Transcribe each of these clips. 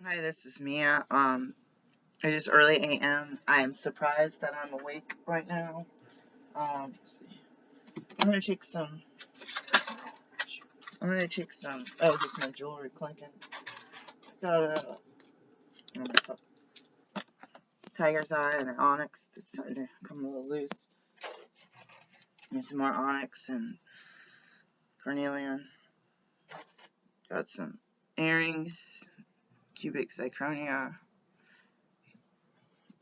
Hi, this is Mia. It is early AM. I am surprised that I'm awake right now. Let's see. I'm gonna take some. I'm gonna take some. Oh, just my jewelry clinking. Got a tiger's eye and an onyx. It's starting to come a little loose. And some more onyx and carnelian. Got some earrings, cubic zirconia.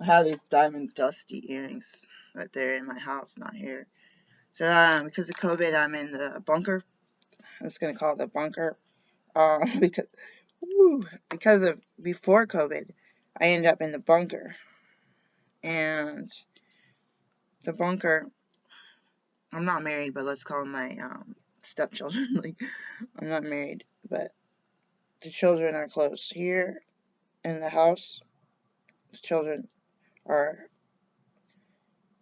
I have these diamond dusty earrings right there in my house, not here. So because of COVID, I'm in the bunker. I'm just gonna call it the bunker. Because because of before COVID, I ended up in the bunker, and the bunker. I'm not married, but let's call them my stepchildren. Like, I'm not married, but the children are close here in the house. The children are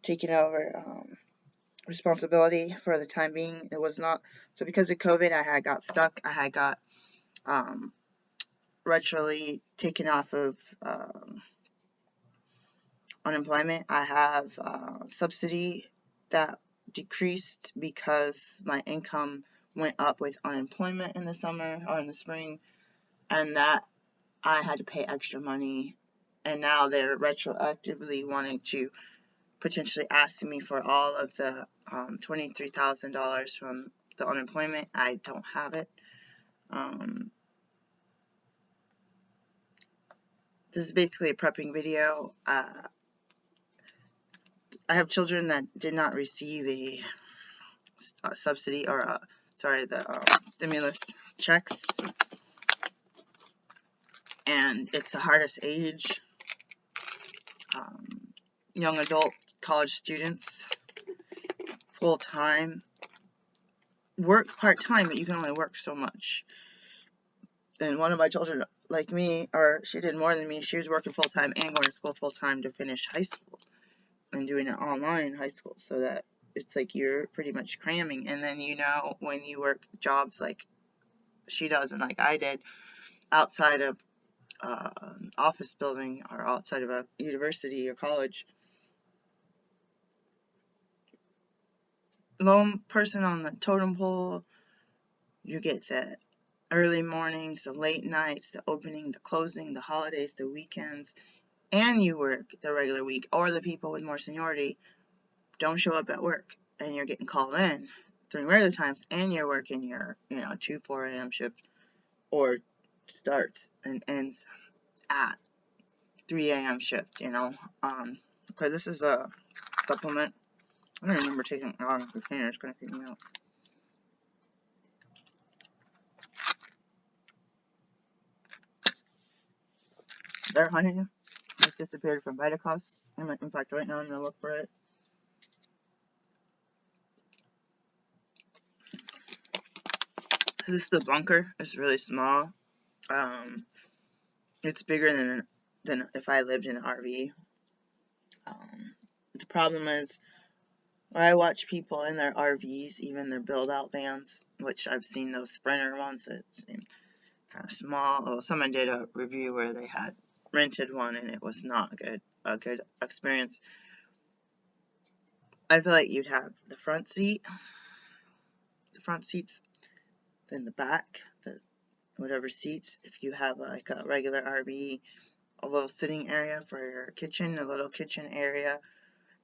taking over responsibility for the time being. It was not so because of COVID. I had got stuck. I had got um, retroly taken off of unemployment. I have subsidy that decreased because my income went up with unemployment in the summer or in the spring, and that I had to pay extra money. And now they're retroactively wanting to potentially ask me for all of the $23,000 from the unemployment. I don't have it. This is basically a prepping video. I have children that did not receive a subsidy or the stimulus checks, and it's the hardest age. Young adult college students, full time, work part time, but you can only work so much. And one of my children, like me, or she did more than me, she was working full time and going to school full time to finish high school and doing it online high school, so that it's like you're pretty much cramming. And then when you work jobs like she does and like I did outside of an office building or outside of a university or college, lone person on the totem pole, you get the early mornings, the late nights, the opening, the closing, the holidays, the weekends, and you work the regular week. Or the people with more seniority don't show up at work and you're getting called in during regular times, and you're working your 2 4 a.m. shift, or starts and ends at 3 a.m. shift. Okay, this is a supplement. I don't remember taking it out of the container. It's gonna freak me out. Bear honey just disappeared from Vitacost. In fact, right now I'm gonna look for it. So this is the bunker. It's really small. It's bigger than if I lived in an RV. The problem is when I watch people in their RVs, even their build-out vans, which I've seen those Sprinter ones that seem kind of small. Well, someone did a review where they had rented one and it was not a good experience. I feel like you'd have the front seats, then the back, whatever seats. If you have like a regular RV, a little sitting area for your kitchen, a little kitchen area,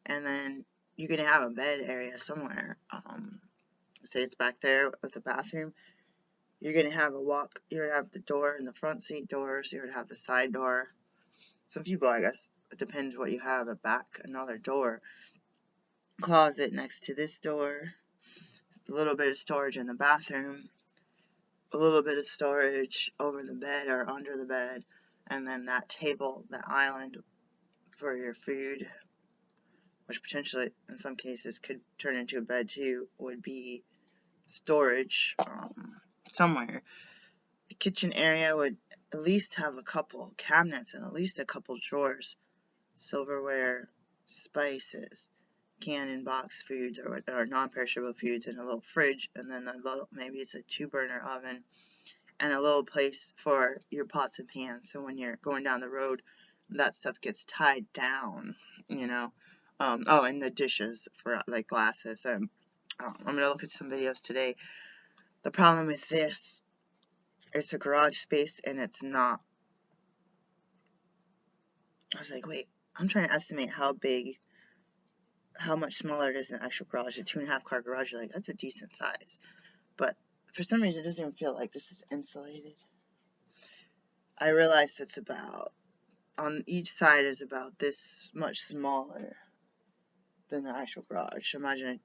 and then you're gonna have a bed area somewhere. Say it's back there with the bathroom. You're gonna have you're gonna have the door and the front seat doors. You're gonna have the side door. Some people, I guess, it depends what you have. Another door, closet next to this door. A little bit of storage in the bathroom. A little bit of storage over the bed or under the bed, and then that table, that island for your food, which potentially in some cases could turn into a bed too, would be storage somewhere. The kitchen area would at least have a couple cabinets and at least a couple drawers, silverware, spices, canned and box foods or non-perishable foods, and a little fridge, and then maybe it's a 2-burner oven, and a little place for your pots and pans. So when you're going down the road, that stuff gets tied down, you know. Oh, and the dishes for like glasses. I'm gonna look at some videos today. The problem with this, it's a garage space and it's not. I was like, wait, I'm trying to estimate how much smaller it is than the actual garage. A 2.5 car garage, you're like, that's a decent size. But for some reason, it doesn't even feel like this is insulated. I realized it's about, on each side is about this much smaller than the actual garage. Imagine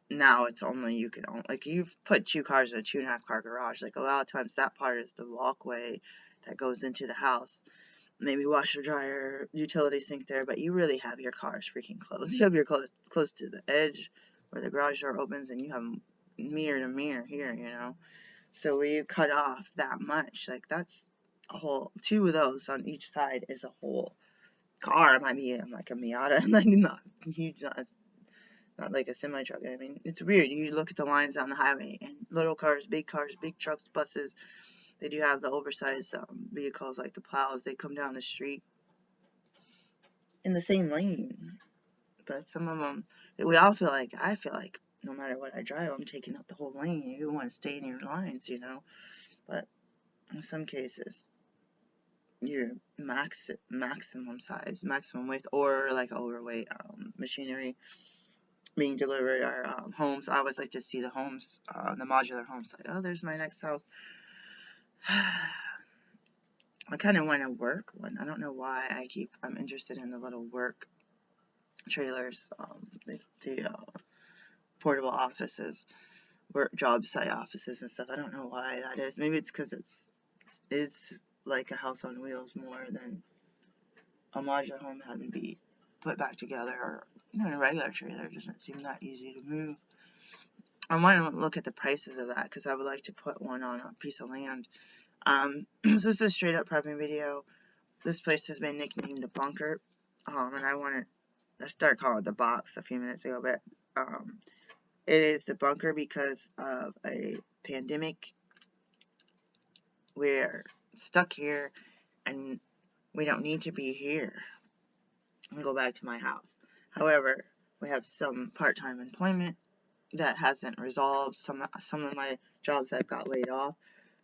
now it's only, you can only, like, you've put 2 cars in a 2.5 car garage. Like, a lot of times that part is the walkway that goes into the house. Maybe washer, dryer, utility sink there, but you really have your cars freaking close. You have your close to the edge where the garage door opens, and you have mirror to mirror here, you know. So where you cut off that much, like that's a whole 2 of those on each side is a whole car. It might be like a Miata, like not huge, not like a semi truck. I mean, it's weird. You look at the lines on the highway, and little cars, big trucks, buses. They do have the oversized vehicles like the plows. They come down the street in the same lane, but some of them, we all feel like, I feel like no matter what I drive, I'm taking up the whole lane. You want to stay in your lines, you know. But in some cases, your maximum size, maximum width, or like overweight machinery being delivered are homes. I always like to see the homes, the modular homes. Like, oh, there's my next house. I kind of want a work one. I don't know why I'm interested in the little work trailers, the portable offices, work job site offices and stuff. I don't know why that is. Maybe it's because it's like a house on wheels more than a modular home having to be put back together, or a regular trailer doesn't seem that easy to move. I want to look at the prices of that because I would like to put one on a piece of land. This is a straight up prepping video. This place has been nicknamed the bunker, and I started calling it the box a few minutes ago, but it is the bunker because of a pandemic. We're stuck here, and we don't need to be here and go back to my house. However, we have some part-time employment that hasn't resolved. Some of my jobs that got laid off,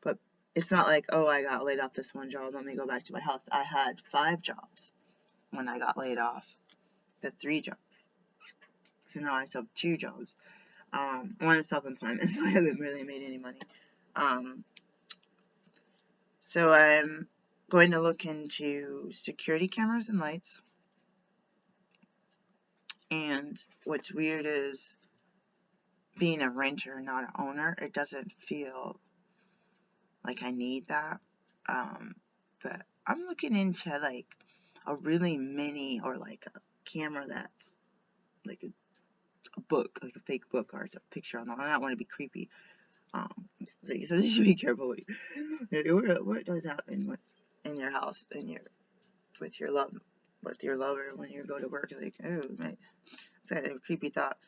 but it's not like, oh, I got laid off this one job, let me go back to my house. I had 5 jobs when I got laid off. The 3 jobs. So now I still have 2 jobs. One is self-employment, so I haven't really made any money. So I'm going to look into security cameras and lights. And what's weird is, being a renter, not an owner, it doesn't feel like I need that. But I'm looking into like a really mini, or like a camera that's like a book, like a fake book, or it's a picture on the. I don't want to be creepy. So you should be careful what does happen in your house, with your lover when you go to work. Like, oh, it's like a creepy thought.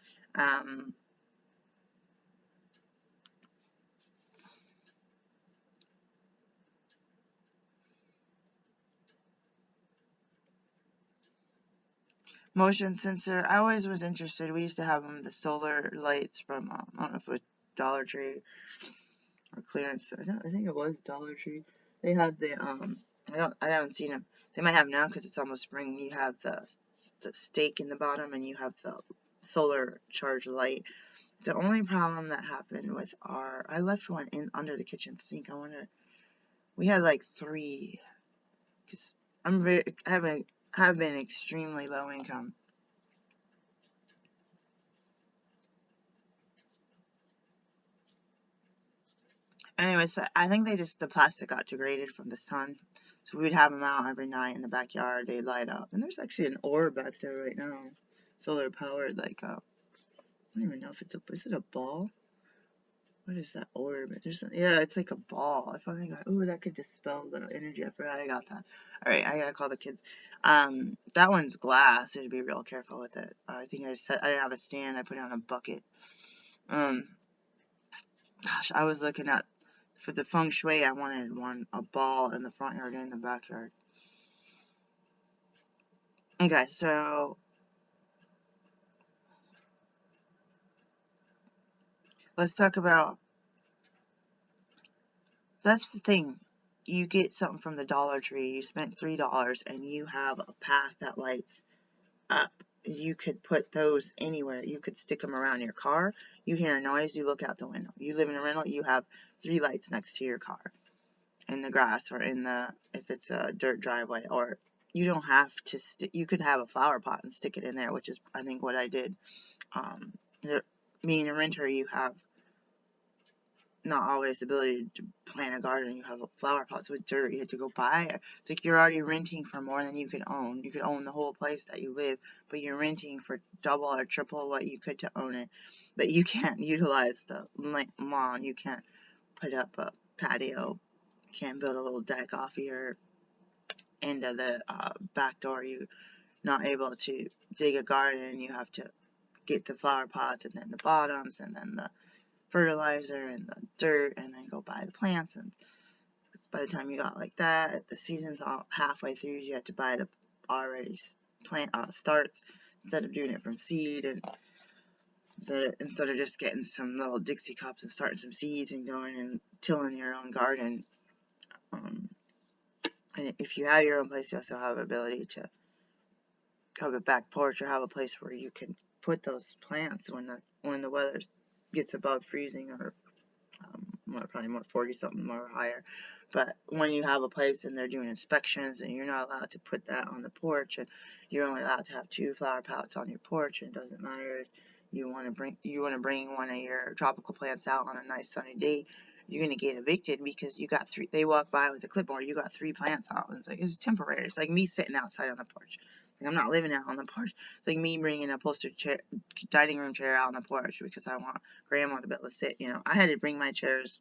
Motion sensor. I always was interested. We used to have them, the solar lights from I don't know if it was Dollar Tree or clearance. I think it was Dollar Tree. They had the I haven't seen them. They might have now because it's almost spring. You have the stake in the bottom, and you have the solar charged light. The only problem that happened with I left one in under the kitchen sink. We had like 3, because I have been extremely low income. Anyways, I think the plastic got degraded from the sun. So we'd have them out every night in the backyard. They'd light up. And there's actually an orb back there right now. Solar powered, like, I don't even know if is it a ball? What is that orb? Yeah, it's like a ball. I finally got, ooh, that could dispel the energy. I forgot I got that. Alright, I gotta call the kids. That one's glass. So you have to be real careful with it. I think I have a stand. I put it on a bucket. Gosh, I was looking at for the feng shui, I wanted a ball in the front yard and in the backyard. Okay, so let's talk about, that's the thing. You get something from the Dollar Tree, you spent $3, and you have a path that lights up. You could put those anywhere. You could stick them around your car. You hear a noise, you look out the window. You live in a rental, you have 3 lights next to your car, in the grass, or in the, if it's a dirt driveway, or you don't have to you could have a flower pot and stick it in there, which is, I think, what I did. Being a renter, you have not always the ability to plant a garden. You have flower pots with dirt, you had to go buy it. It's like you're already renting for more than you can own. You could own the whole place that you live, but you're renting for double or triple what you could to own it. But you can't utilize the lawn. You can't put up a patio. You can't build a little deck off your end of the back door. You're not able to dig a garden. You have to get the flower pots, and then the bottoms, and then the fertilizer, and the dirt, and then go buy the plants. And by the time you got like that, the season's all halfway through, you have to buy the already plant starts, instead of doing it from seed. And instead of just getting some little Dixie cups and starting some seeds and going and tilling your own garden. And if you have your own place, you also have the ability to have a back porch, or have a place where you can put those plants when the weather gets above freezing, or probably more 40 something, more higher. But when you have a place and they're doing inspections, and you're not allowed to put that on the porch, and you're only allowed to have 2 flower pots on your porch, and it doesn't matter if you want to bring one of your tropical plants out on a nice sunny day, you're going to get evicted because you got 3. They walk by with a clipboard, you got 3 plants out, and it's like, it's temporary. It's like me sitting outside on the porch. Like, I'm not living out on the porch. It's like me bringing a upholstered chair, dining room chair out on the porch because I want grandma to be able to sit. I had to bring my chairs.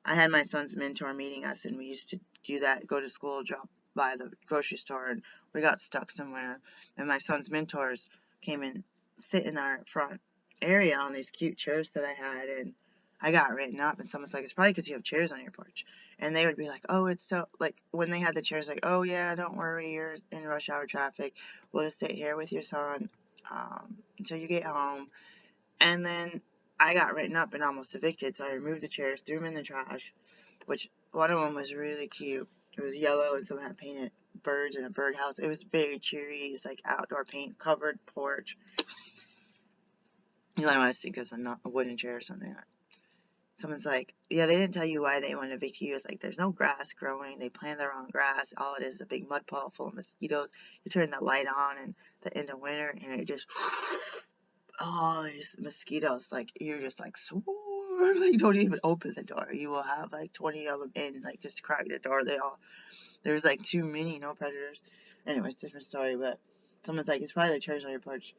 I had my son's mentor meeting us, and we used to do that, go to school, drop by the grocery store, and we got stuck somewhere, and my son's mentors came and sit in our front area on these cute chairs that I had, and I got written up, and someone's like, it's probably because you have chairs on your porch. And they would be like, oh, it's so, like, when they had the chairs, like, oh yeah, don't worry, you're in rush hour traffic, we'll just sit here with your son until you get home. And then I got written up and almost evicted, so I removed the chairs, threw them in the trash, which one of them was really cute. It was yellow, and someone had painted birds in a birdhouse. It was very cheery. It's like outdoor paint covered porch. You might see because I'm not a wooden chair or something. Someone's like, yeah, they didn't tell you why they wanted to evict you. It's like, there's no grass growing. They planted the wrong grass. All it is a big mud puddle full of mosquitoes. You turn the light on in the end of winter, and it just, oh, these mosquitoes, like, you're just like, swarm. Like, don't even open the door. You will have like 20 of them in, like, just crack the door. There's like too many, no predators. Anyways, different story, but someone's like, it's probably the chairs on your porch.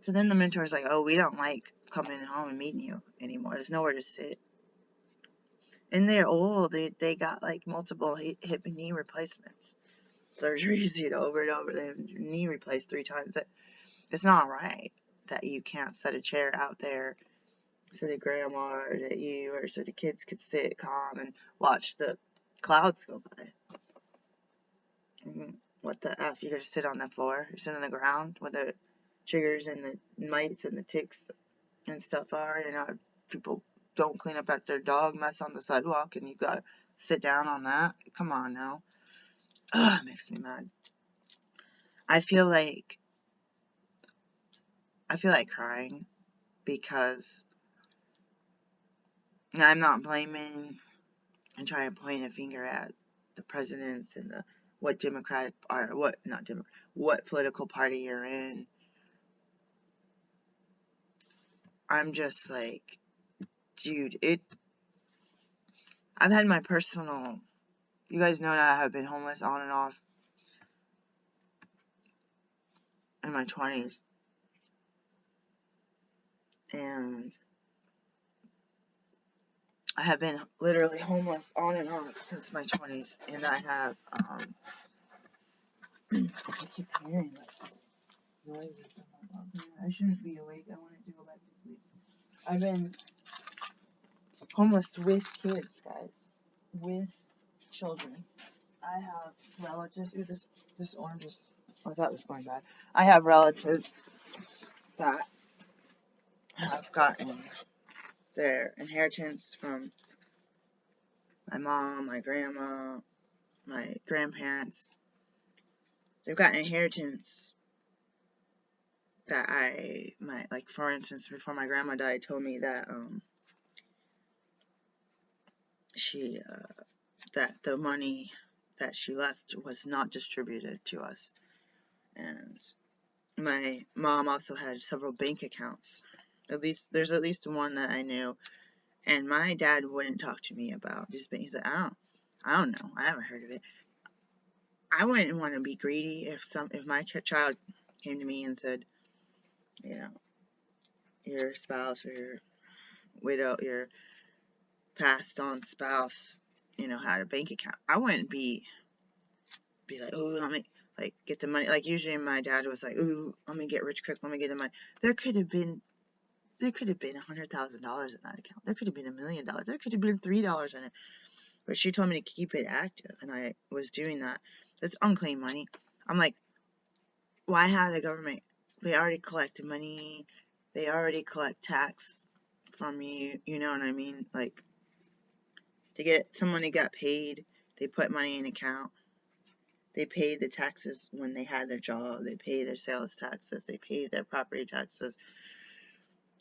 So then the mentor's like, oh, we don't like coming home and meeting you anymore. There's nowhere to sit. And they're old. They got like multiple hip and knee replacements. Surgeries, over and over. They have knee replaced 3 times. It's not right that you can't set a chair out there so that grandma or that you or so the kids could sit calm and watch the clouds go by. What the F? You gotta sit on the floor. You sit on the ground where the chiggers and the mites and the ticks and stuff are. People don't clean up after their dog mess on the sidewalk, and you gotta sit down on that. Come on now. Ugh, it makes me mad. I feel like crying because I'm not blaming and trying to point a finger at the presidents and what Democratic or what political party you're in. I'm just like, dude, I've had my personal, you guys know that I have been homeless on and off in my 20s. And I have been literally homeless on and off since my 20s. And I have, I keep hearing like noises. I shouldn't be awake. I wanted to go back to sleep. I've been homeless with kids, guys, with children. I have relatives. Ooh, this orange is. I thought it was going bad. I have relatives that have gotten their inheritance from my mom, my grandma, my grandparents. They've gotten inheritance that like for instance, before my grandma died, told me that she that the money that she left was not distributed to us, and my mom also had several bank accounts. There's at least one that I knew, and my dad wouldn't talk to me about these banks. He's like, I don't know, I haven't heard of it. I wouldn't want to be greedy if my child came to me and said, you know, your spouse or your widow, your passed on spouse, had a bank account. I wouldn't be like, oh, let me like get the money. Like usually my dad was like, ooh, let me get rich quick, let me get the money. There could have been $100,000 in that account. There could have been $1 million. There could have been $3 in it. But she told me to keep it active, and I was doing that. It's unclaimed money. I'm like, why have the government? They already collected money. They already collect tax from you. You know what I mean? Like, someone got paid. They put money in an account. They paid the taxes when they had their job. They paid their sales taxes. They paid their property taxes.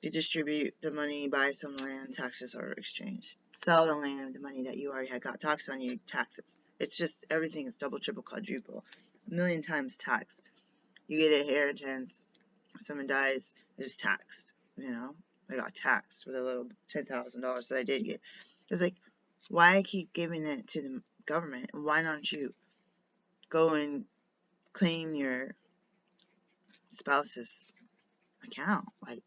They distribute the money, buy some land, taxes are exchanged. Sell the land, the money that you already had got taxed on you, taxes. It's just everything is double, triple, quadruple. 1,000,000 times taxed. You get inheritance, someone dies, it's taxed. I got taxed with a little $10,000 that I did get. It's like, why keep giving it to the government? Why don't you go and claim your spouse's account? Like,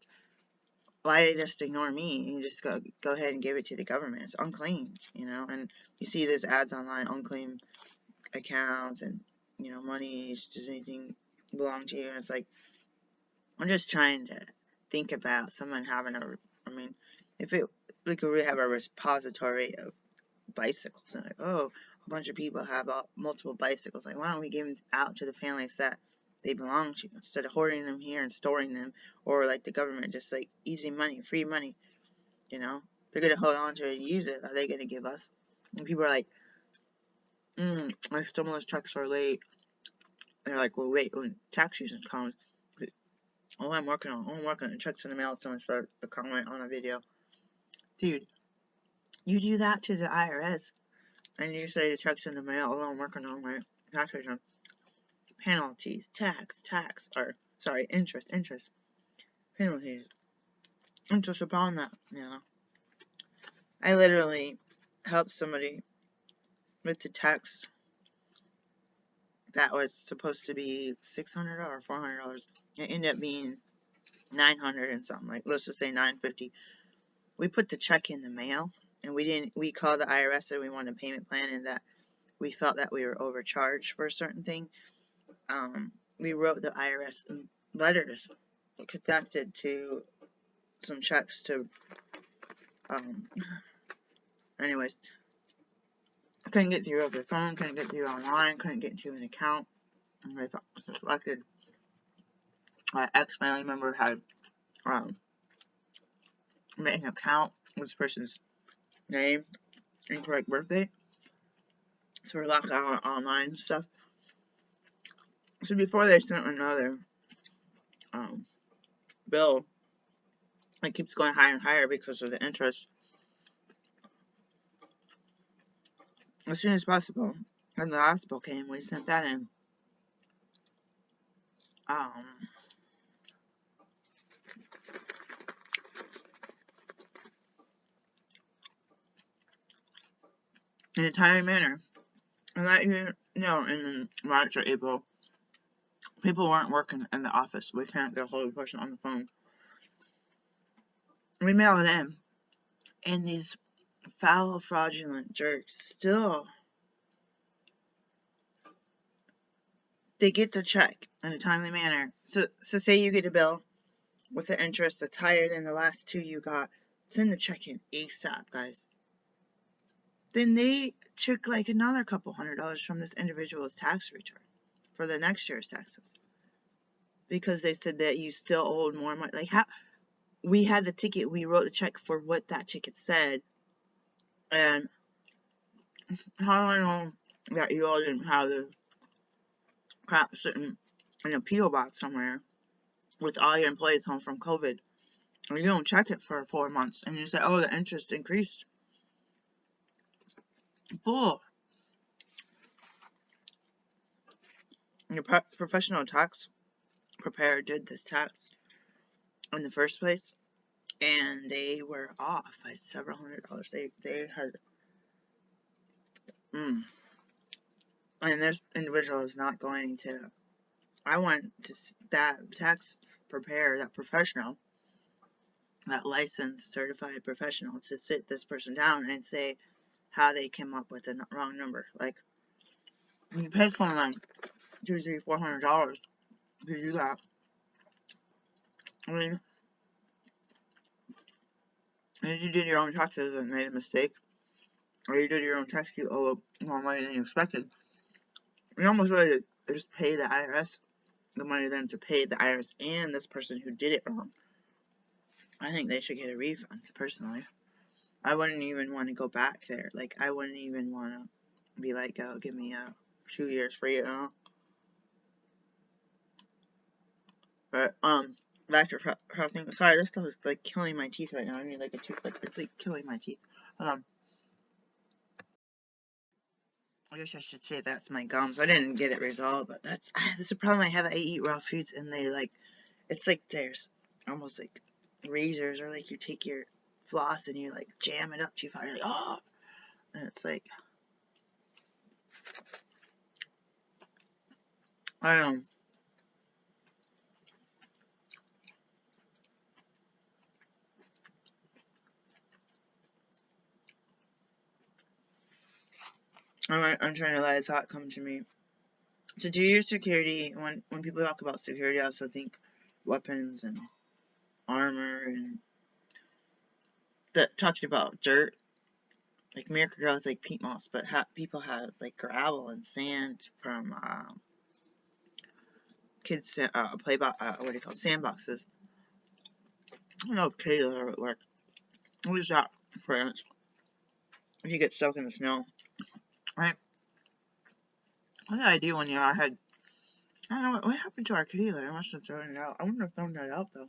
why just ignore me and just go ahead and give it to the government? It's unclaimed, and you see there's ads online, unclaimed accounts, and money, does anything belong to you? And it's like, I'm just trying to think about someone having if we could really have a repository of bicycles, and like, oh, a bunch of people have multiple bicycles, like, why don't we give them out to the families that they belong to, instead of hoarding them here and storing them, or like the government, just like easy money, free money, they're going to hold on to it and use it. Are they going to give us? And people are like, my stimulus checks are late. They're like, well, wait, when tax season comes, I'm working on checks in the mail. Someone started a comment on a video. Dude, you do that to the IRS, and you say the checks in the mail, I'm working on my tax return. Penalties, interest, penalties, interest upon that, I literally helped somebody with the tax that was supposed to be $600 or $400. It ended up being $900 and something, like, let's just say $950. We put the check in the mail, and we called the IRS and we wanted a payment plan, and that we felt that we were overcharged for a certain thing. We wrote the IRS letters connected to some checks to, anyways, couldn't get through over the phone, couldn't get through online, couldn't get into an account. And I suspected my ex-family member had made an account with this person's name, incorrect birthday. So we're locked out on online stuff. So before they sent another bill, it keeps going higher and higher because of the interest. As soon as possible, when the last bill came, we sent that in. In a timely manner. And that in March or April, people weren't working in the office. We can't get a hold of a person on the phone. We mail it in, and these foul, fraudulent jerks still, they get the check in a timely manner. So say you get a bill with the interest that's higher than the last two you got Send the check in ASAP, guys. Then they took like another couple $100 from this individual's tax return for the next year's taxes because they said that you still owed more money. Like, how we had the ticket, we wrote the check for what that ticket said, and how do I know that you all didn't have the crap sitting in a P.O. box somewhere with all your employees home from COVID, and you don't check it for 4 months, and you say, oh, the interest increased? Bull. Your professional tax preparer did this tax in the first place, and they were off by several $100s. They had, and this individual is not going to. I want to that tax preparer, that professional, that licensed, certified professional, to sit this person down and say how they came up with the wrong number. Like, you paid someone like $200, $300, $400 to do that. I mean, if you did your own taxes and made a mistake, or you did your own tax, you owe more money than you expected, you're almost ready to just pay the IRS the money then to pay the IRS and this person who did it wrong. I think they should get a refund, personally. I wouldn't even want to go back there. Like, I wouldn't even want to be like, oh, give me 2 years free, you know? But, back to crafting. Sorry, this stuff is, like, killing my teeth right now. I need, like, a toothpick. It's, like, killing my teeth. I guess I should say that's my gums. I didn't get it resolved, but that's a problem I have. I eat raw foods, and they, like, it's like there's almost, like, razors, or, like, you take your floss and you, like, jam it up too far. You're like, oh! And it's like, I don't know. I'm trying to let a thought come to me. So do your security, when people talk about security, I also think weapons and armor, and that talked about dirt. Like, Miracle Girl is like peat moss, but people had like gravel and sand from kids what do you call it, sandboxes. I don't know if Kayla would work. What is that, for instance? If you get stuck in the snow, right? What did I do one year? I don't know what happened to our kitty litter. I must have thrown it out. I wouldn't have thrown that out though.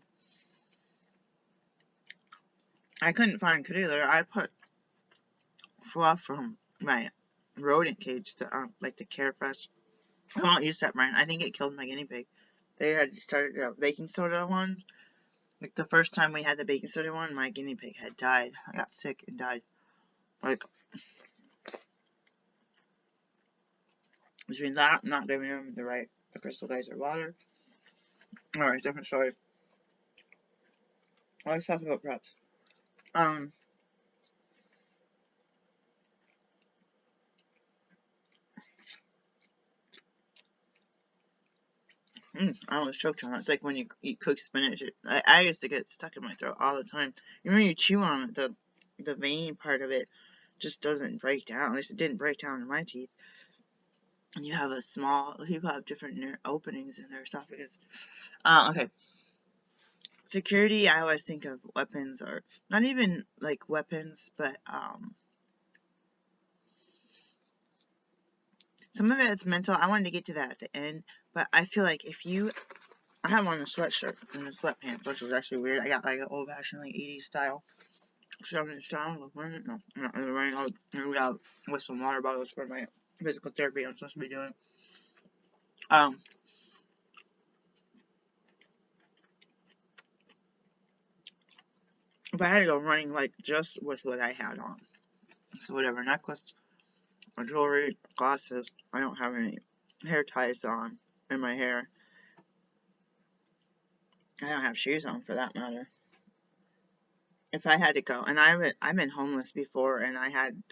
I couldn't find kitty litter. I put fluff from my rodent cage, like the Carefresh. I won't use that brand. I think it killed my guinea pig. They had started a baking soda one. Like, the first time we had the baking soda one, my guinea pig had died. I got sick and died. Like, between that, not giving them the crystal geyser water. Alright, different story. Let's talk about preps. I almost choked on it. It's like when you eat cooked spinach. I used to get stuck in my throat all the time. Even when you chew on it, the vein part of it just doesn't break down. At least it didn't break down in my teeth. And you have people have different openings in their esophagus. Okay. Security, I always think of weapons, or not even like weapons, but some of it's mental. I wanted to get to that at the end, but I feel like I have on a sweatshirt and a sweatpants, which was actually weird. I got like an old-fashioned, like, 80s style. 70s style. No, I'm not really running out with some water bottles for my physical therapy I'm supposed to be doing. But I had to go running, like, just with what I had on. So whatever, necklace, or jewelry, glasses. I don't have any hair ties on in my hair. I don't have shoes on, for that matter. If I had to go, and I've been homeless before, and I had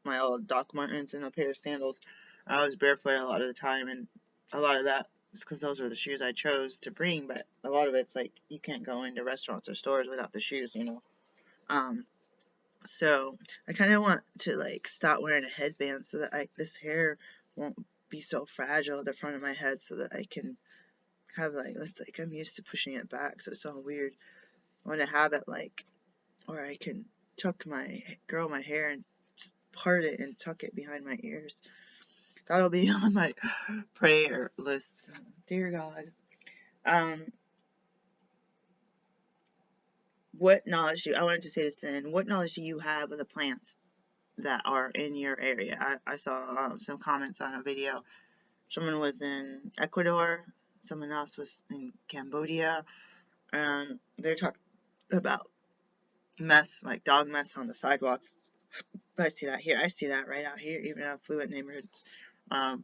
my old Doc Martens and a pair of sandals. I was barefoot a lot of the time, and a lot of that is because those were the shoes I chose to bring. But a lot of it's like, you can't go into restaurants or stores without the shoes, you know. So I kind of want to like stop wearing a headband so that this hair won't be so fragile at the front of my head, so that I can have like, it's like I'm used to pushing it back, so it's all weird. I want to have it like, or I can grow my hair and just part it and tuck it behind my ears. That'll be on my prayer list. Dear God. What knowledge I wanted to say this to end. What knowledge do you have of the plants that are in your area? I saw some comments on a video. Someone was in Ecuador, someone else was in Cambodia, and they're talking about mess, like dog mess on the sidewalks. I see that here. I see that right out here, even in affluent neighborhoods. It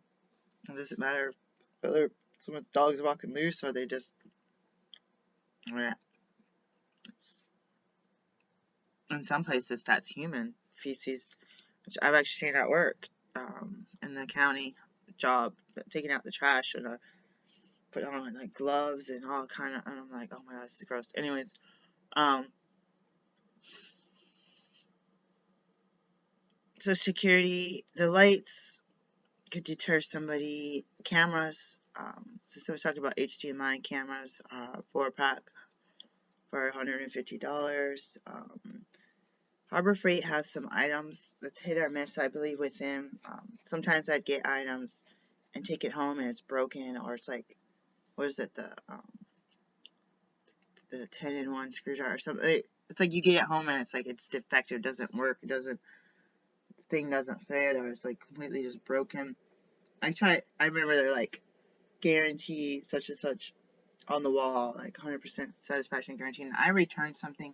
doesn't matter whether someone's dog's walking loose or they just, yeah, in some places that's human feces, which I've actually seen at work, in the county job, taking out the trash, and I put on like gloves and all kind of, and I'm like, oh my god, this is gross. Anyways, so security, the lights could deter somebody. Cameras, so someone's talking about HDMI cameras, 4-pack for $150. Harbor Freight has some items that's hit or miss, I believe, with them. Sometimes I'd get items and take it home and it's broken, or it's like, what is it, the 10-in-1 screwdriver or something. It's like you get it home and it's like it's defective, doesn't work, the thing doesn't fit, or it's like completely just broken. I remember they're like, guarantee such and such on the wall, like 100% satisfaction guarantee, and I returned something.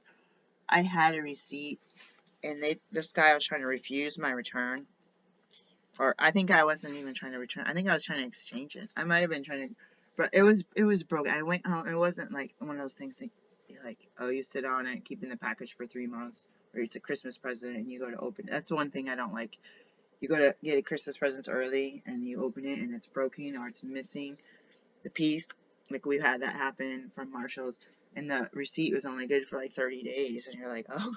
I had a receipt, and this guy was trying to refuse my return. Or I think I wasn't even trying to return. I think I was trying to exchange it. I might have been trying to, but it was broken. I went home. It wasn't like one of those things that like, oh, you sit on it, keeping the package for 3 months, or it's a Christmas present and you go to open it. That's one thing I don't like. You go to get a Christmas present early and you open it and it's broken or it's missing the piece. Like we've had that happen from Marshall's, and the receipt was only good for like 30 days, and you're like, oh,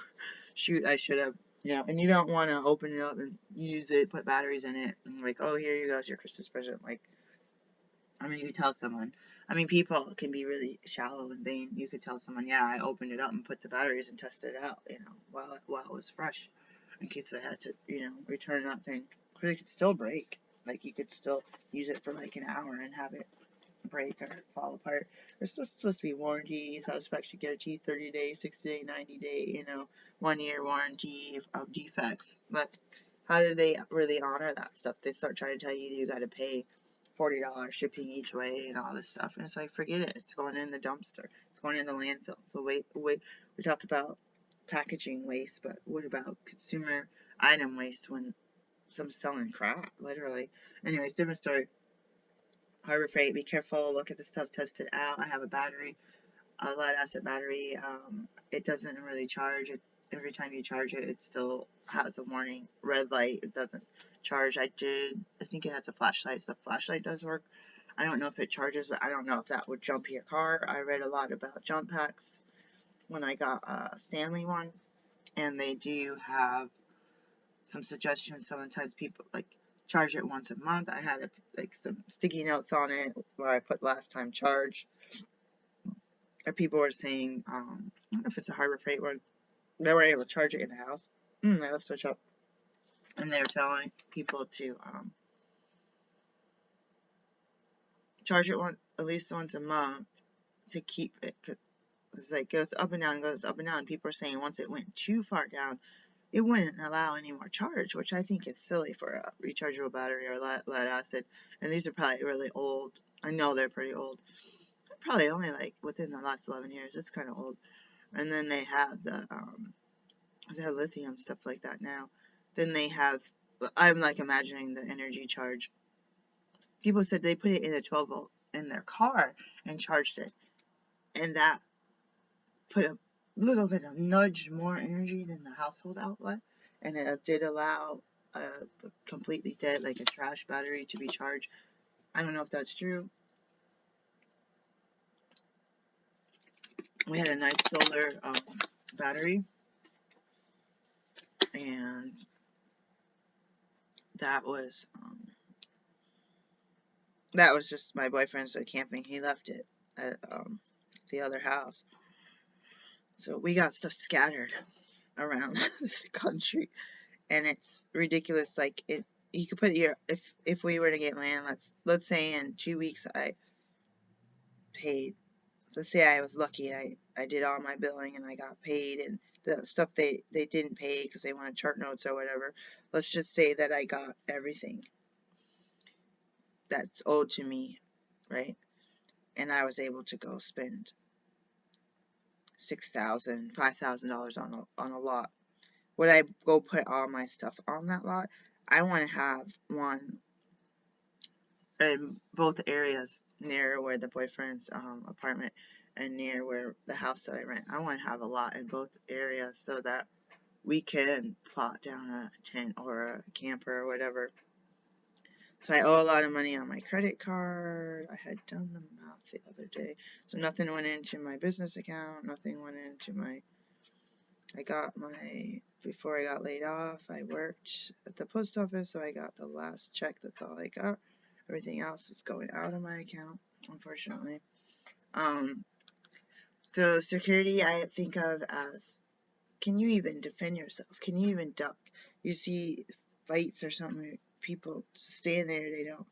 shoot, I should have, and you don't want to open it up and use it, put batteries in it, and like, oh, here you go, it's your Christmas present. Like, I mean, you could tell someone. I mean, people can be really shallow and vain. You could tell someone, yeah, I opened it up and put the batteries and tested it out, while it was fresh, in case I had to, return that thing. Because it could still break. Like, you could still use it for like an hour and have it break or fall apart. There's still supposed to be warranty, satisfaction guarantee, 30 days, 60 day, 90 day, 1-year warranty of defects. But how do they really honor that stuff? They start trying to tell you gotta pay $40 shipping each way and all this stuff. And it's like, forget it. It's going in the dumpster. It's going in the landfill. So wait. We talk about packaging waste, but what about consumer item waste when someone's selling crap, literally? Anyways, different story. Harbor Freight, be careful, look at the stuff, test it out. I have a battery, a lead acid battery. It doesn't really charge. Every time you charge it, it still has a warning red light. It doesn't charge. I think it has a flashlight, so the flashlight does work. I don't know if it charges, but I don't know if that would jump your car. I read a lot about jump packs when I got a Stanley one, and they do have some suggestions. Sometimes people like charge it once a month. I had like some sticky notes on it where I put last time charged. And people were saying, I don't know if it's a Harbor Freight one, they were able to charge it in the house. I love switch up. And they were telling people to charge it at least once a month to keep it. It's like goes up and down, goes up and down. People are saying once it went too far down, it wouldn't allow any more charge, which I think is silly for a rechargeable battery or lead acid. And these are probably really old. I know they're pretty old. Probably only like within the last 11 years. It's kind of old. And then they have they have lithium, stuff like that now. Then they have, I'm like imagining the energy charge. People said they put it in a 12 volt in their car and charged it. And that put a little bit of nudge more energy than the household outlet, and it did allow a completely dead, like a trash battery, to be charged. I don't know if that's true. We had a nice solar battery, and that was just my boyfriend started camping. He left it at the other house, so we got stuff scattered around the country, and it's ridiculous. Like you could put your if we were to get land, let's say in 2 weeks I paid. Let's say I was lucky, I did all my billing and I got paid, and the stuff they didn't pay because they wanted chart notes or whatever. Let's just say that I got everything that's owed to me, right? And I was able to go spend $6,000, $5,000 on a lot. Would I go put all my stuff on that lot? I want to have one in both areas, near where the boyfriend's apartment and near where the house that I rent. I want to have a lot in both areas so that we can plot down a tent or a camper or whatever. So I owe a lot of money on my credit card. I had done the math the other day. So nothing went into my business account. Nothing went into my... before I got laid off, I worked at the post office, so I got the last check. That's all I got. Everything else is going out of my account, unfortunately. So security I think of as, can you even defend yourself? Can you even duck? You see fights or something, people stand there, they don't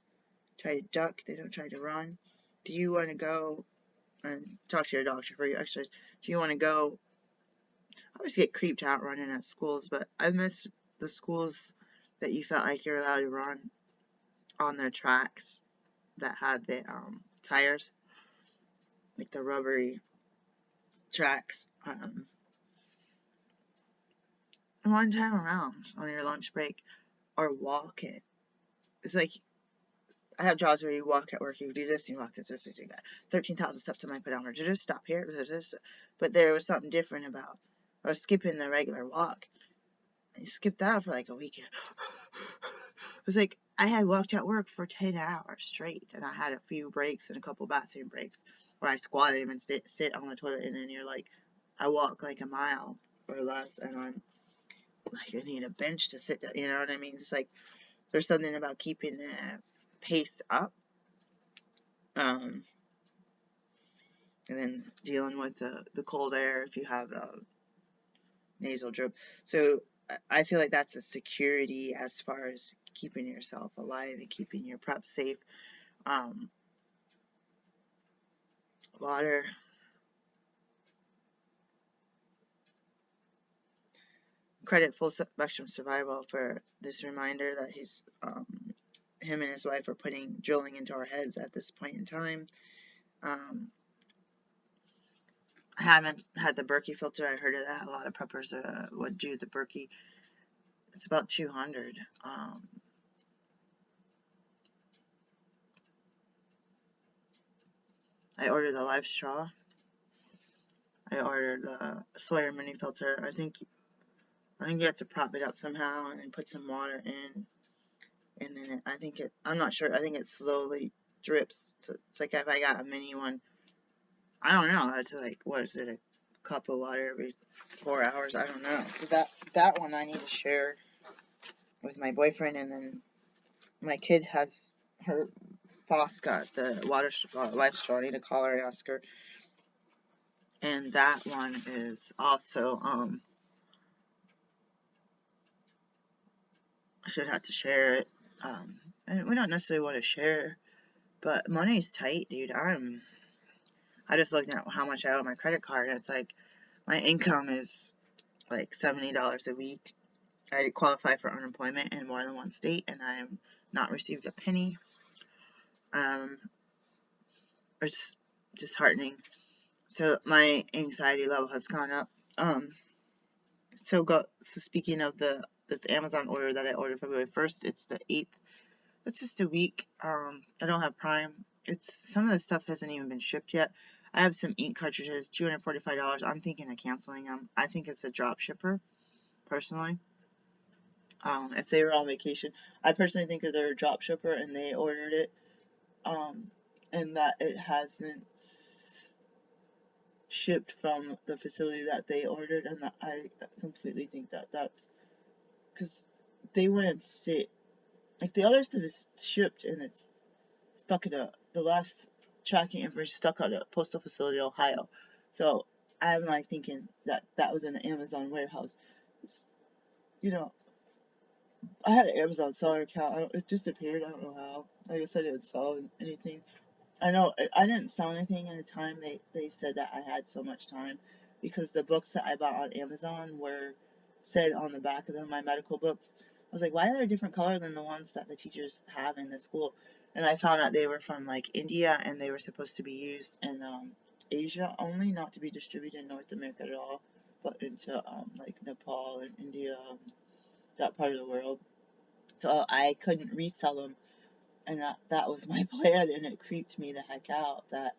try to duck, they don't try to run. Do you want to go and talk to your doctor for your exercise? Do you want to go? I always get creeped out running at schools, but I miss the schools that you felt like you're allowed to run on their tracks that had the tires, like the rubbery tracks. One time around on your lunch break, or walk it. It's like, I have jobs where you walk at work, you do this, you walk this, you got 13,000 steps on my pedometer. Just stop here, but there was something different about, I was skipping the regular walk. I skipped that for like a week. It was like, I had walked at work for 10 hours straight, and I had a few breaks and a couple bathroom breaks where I squatted and sit on the toilet, and then you're like, I walk like a mile or less, and I'm like, I need a bench to sit down, you know what I mean? It's like, there's something about keeping the pace up, and then dealing with the cold air if you have nasal drip. So I feel like that's a security as far as keeping yourself alive and keeping your prep safe. Water. Credit Full Spectrum Survival for this reminder that him and his wife are putting drilling into our heads at this point in time. I haven't had the Berkey filter. I heard of that. A lot of preppers would do the Berkey. It's about $200. I ordered the Live Straw. I ordered the Sawyer mini filter. I think you have to prop it up somehow and then put some water in, and then I'm not sure. I think it slowly drips. So it's like if I got a mini one, I don't know. It's like, what is it? A cup of water every 4 hours? I don't know. So that one I need to share with my boyfriend, and then my kid has her Fosca, the water life straw. I need to call her and ask her. And that one is also I should have to share it. And we don't necessarily want to share, but money's tight, dude. I just looked at how much I owe my credit card, and it's like my income is like $70 a week. I qualify for unemployment in more than one state, and I am not received a penny. It's disheartening. So my anxiety level has gone up. So speaking of this Amazon order that I ordered February 1st, it's the 8th. It's just a week. I don't have Prime. Some of the stuff hasn't even been shipped yet. I have some ink cartridges, $245. I'm thinking of canceling them. I think it's a drop shipper, personally. If they were on vacation, I personally think that they're a drop shipper and they ordered it, and that it hasn't shipped from the facility that they ordered, and that I completely think that that's because they wouldn't stay. Like the other stuff is shipped and it's stuck at the last tracking information stuck at a postal facility in Ohio. So I'm like thinking that that was in the Amazon warehouse. You know, I had an Amazon seller account. It just appeared. I don't know how. I guess I didn't sell anything. I know I didn't sell anything at the time. They said that I had so much time because the books that I bought on Amazon were said on the back of them, my medical books. I was like, why are they a different color than the ones that the teachers have in the school? And I found out they were from like India and they were supposed to be used in Asia only, not to be distributed in North America at all, but into like Nepal and India, that part of the world. So I couldn't resell them, and that was my plan, and it creeped me the heck out that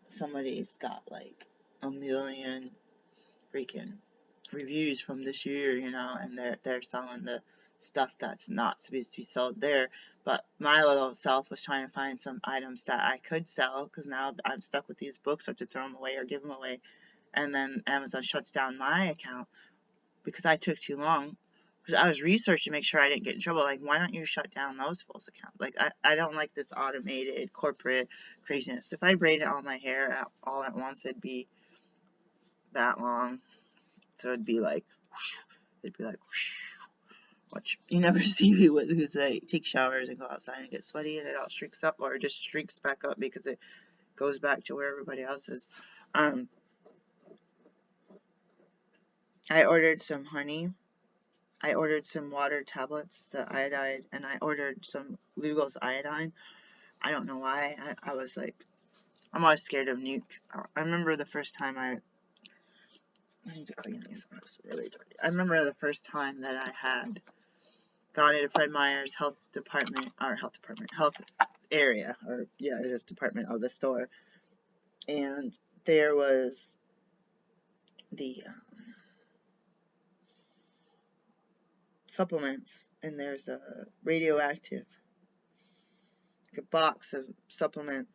somebody's got like a million freaking reviews from this year, and they're selling the stuff that's not supposed to be sold there. But my little self was trying to find some items that I could sell because now I'm stuck with these books, or to throw them away or give them away. And then Amazon shuts down my account because I took too long. Because I was researching to make sure I didn't get in trouble. Like, why don't you shut down those false accounts? Like, I don't like this automated corporate craziness. If I braided all my hair all at once, it'd be that long. So it'd be like, whoosh, whoosh. Watch. You never see me with who's like take showers and go outside and get sweaty and it all streaks up, or it just streaks back up because it goes back to where everybody else is. I ordered some honey. I ordered some water tablets, the iodide, and I ordered some Lugol's iodine. I don't know why. I was like, I'm always scared of nukes. I remember the first time I need to clean these. It's really dirty. I remember the first time that I had gone into Fred Meyer's health area, or yeah, it is department of the store, and there was the supplements, and there's a radioactive, like a box of supplement,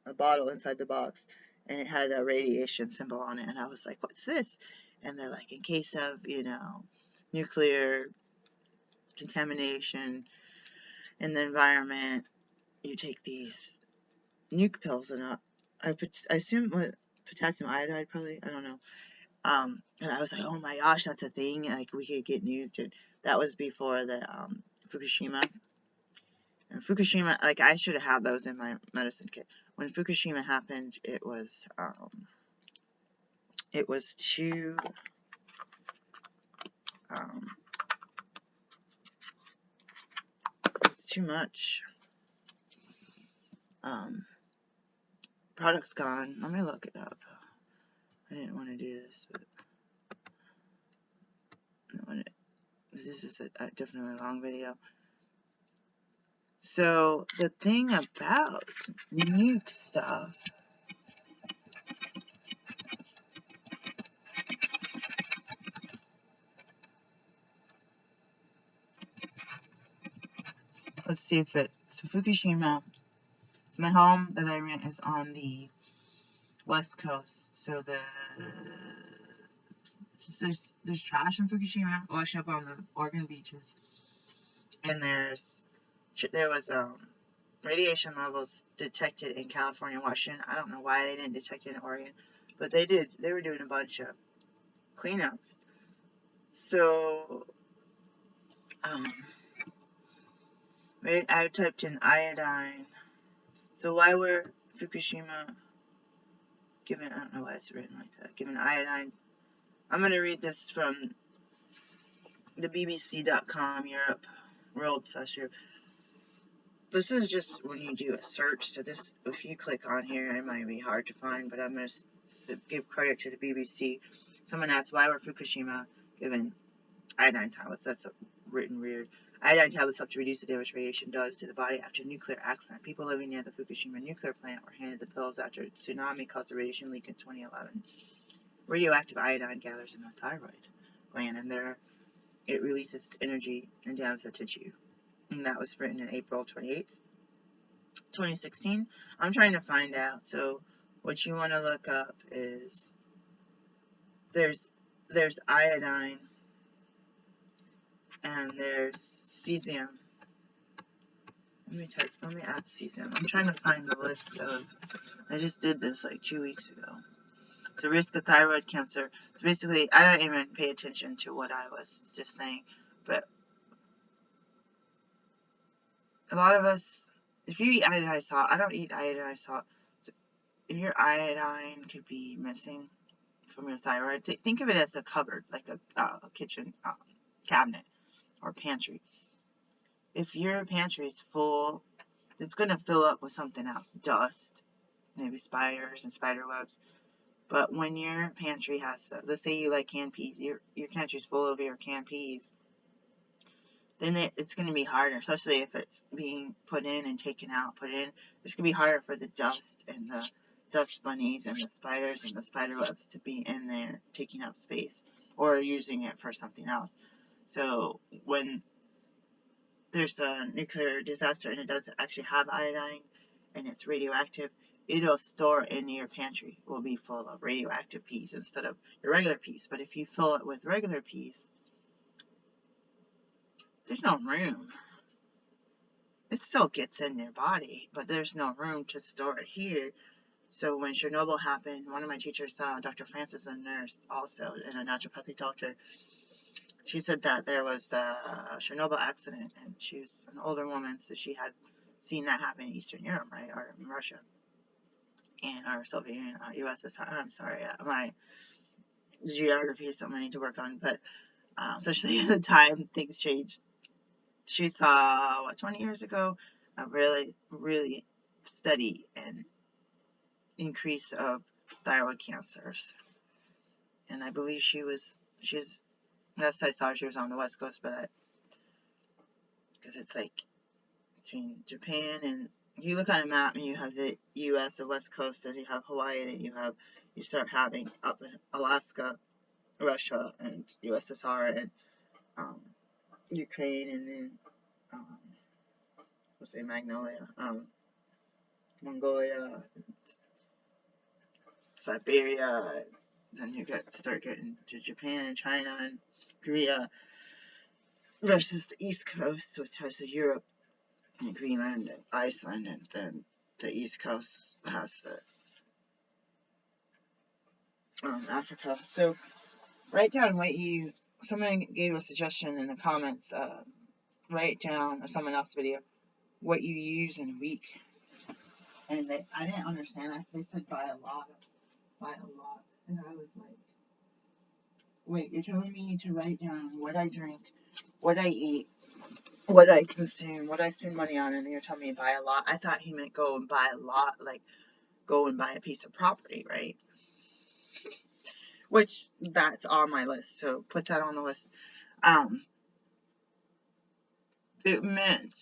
a bottle inside the box, and it had a radiation symbol on it, and I was like, what's this? And they're like, in case of, nuclear contamination in the environment, you take these nuke pills, and I assume what, potassium iodide, probably, I don't know. And I was like, oh my gosh, that's a thing, like, we could get nuked, and that was before the, Fukushima. And Fukushima, like, I should have had those in my medicine kit. When Fukushima happened, it was too, it's too much. Product's gone. Let me look it up. I didn't want to do this, but this is a definitely long video. So the thing about nuke stuff, let's see if so Fukushima, so my home that I rent is on the west coast, so there's trash in Fukushima washing up on the Oregon beaches, and there was radiation levels detected in California and Washington. I don't know why they didn't detect it in Oregon, but they did. They were doing a bunch of cleanups. So I typed in iodine. So why were Fukushima given, I don't know why it's written like that, given iodine. I'm going to read this from the BBC.com Europe, world/Europe. This is just when you do a search, so this, if you click on here, it might be hard to find, but I'm going to give credit to the BBC. Someone asked, why were Fukushima given iodine tablets? That's written weird. Iodine tablets help to reduce the damage radiation does to the body after a nuclear accident. People living near the Fukushima nuclear plant were handed the pills after a tsunami caused a radiation leak in 2011. Radioactive iodine gathers in the thyroid gland, and there it releases energy and damages the tissue. And that was written in April 28th, 2016. I'm trying to find out. So what you want to look up is there's iodine and there's cesium. Let me add cesium. I'm trying to find the list of, I just did this like 2 weeks ago. The risk of thyroid cancer. So basically, I don't even pay attention to what I was just saying, but a lot of us, if you eat iodized salt, I don't eat iodized salt. So if your iodine could be missing from your thyroid, think of it as a cupboard, like a kitchen cabinet or pantry. If your pantry is full, it's going to fill up with something else, dust, maybe spiders and spider webs. But when your pantry has, let's say you like canned peas, your pantry's full of your canned peas, then it's going to be harder, especially if it's being put in and taken out, put in. It's going to be harder for the dust and the dust bunnies and the spiders and the spider webs to be in there taking up space or using it for something else. So when there's a nuclear disaster and it does actually have iodine and it's radioactive, it'll store in your pantry. It will be full of radioactive peas instead of your regular peas. But if you fill it with regular peas, there's no room. It still gets in your body, but there's no room to store it here. So when Chernobyl happened, one of my teachers, Dr. Francis, a nurse also, and a naturopathic doctor, she said that there was the Chernobyl accident, and she was an older woman, so she had seen that happen in Eastern Europe, right, or in Russia, and or Soviet Union, USSR. I'm sorry, my geography is something I need to work on, but especially at the time, things changed. She saw, 20 years ago, a really, really steady and increase of thyroid cancers. And I believe last I saw, she was on the West Coast, but because it's like between Japan and, you look on a map and you have the U.S., the West Coast, and you have Hawaii, and you start having up in Alaska, Russia, and USSR, and Ukraine, and then, let's say Magnolia, Mongolia, Siberia, then you start getting to Japan and China and Korea, versus the East Coast, which has Europe and Greenland and Iceland, and then the East Coast has Africa. So write down someone gave a suggestion in the comments, write down, or someone else's video, what you use in a week. And I didn't understand. They said buy a lot. And I was like, wait, you're telling me to write down what I drink, what I eat, what I consume, what I spend money on, and then you're telling me buy a lot. I thought he meant go and buy a lot, like go and buy a piece of property, right? Which, that's on my list, so put that on the list. It meant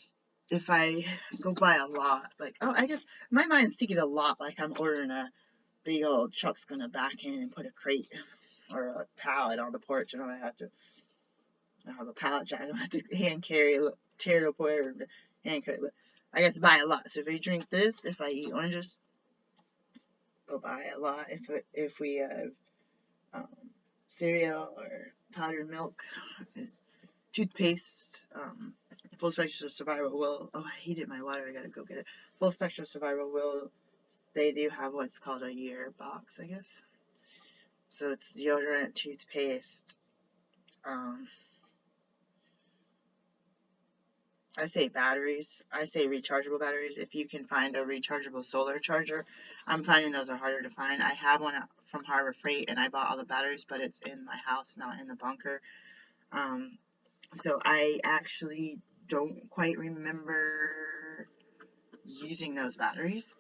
if I go buy a lot, like, I guess my mind's thinking a lot like I'm ordering a big old truck's gonna back in and put a crate or a pallet on the porch, and I have a pallet jack, I don't have to hand carry, tear it apart, or hand carry, but I guess buy a lot. So if I drink this, if I eat oranges, go buy a lot. If we have cereal or powdered milk, toothpaste, Full Spectrum Survival will, I hated my water, I gotta go get it. Full Spectrum Survival will, they do have what's called a year box, I guess. So it's deodorant, toothpaste, I say batteries. I say rechargeable batteries. If you can find a rechargeable solar charger, I'm finding those are harder to find. I have one from Harbor Freight, and I bought all the batteries, but it's in my house, not in the bunker. So I actually don't quite remember using those batteries.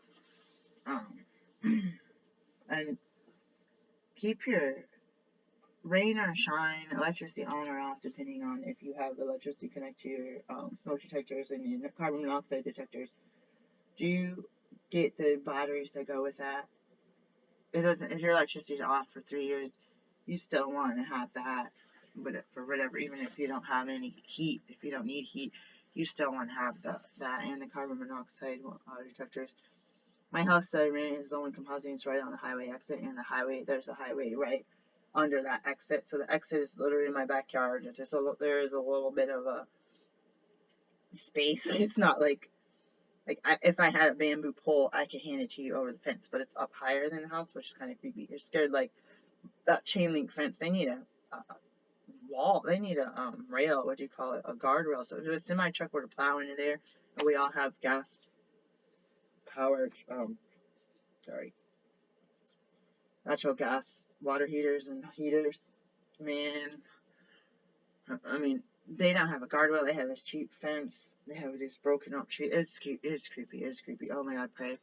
And keep your rain or shine, electricity on or off, depending on if you have electricity connected to your smoke detectors and your carbon monoxide detectors. Do you get the batteries that go with that? It doesn't. If your electricity is off for 3 years, you still want to have that. But for whatever, even if you don't have any heat, if you don't need heat, you still want to have that and the carbon monoxide detectors. My house that I rent is only compositing right on the highway exit, and there's a highway right under that exit. So the exit is literally in my backyard. There is a little bit of a space. It's not like if I had a bamboo pole, I could hand it to you over the fence, but it's up higher than the house, which is kind of creepy. You're scared like that chain link fence. They need a wall. They need a rail. What do you call it? A guardrail. So if a semi truck were to plow into there, and we all have gas powered, sorry, natural gas water heaters and heaters, man. I mean, they don't have a guardrail. They have this cheap fence. They have this broken up tree. It's creepy. It's creepy. Oh my God, pray.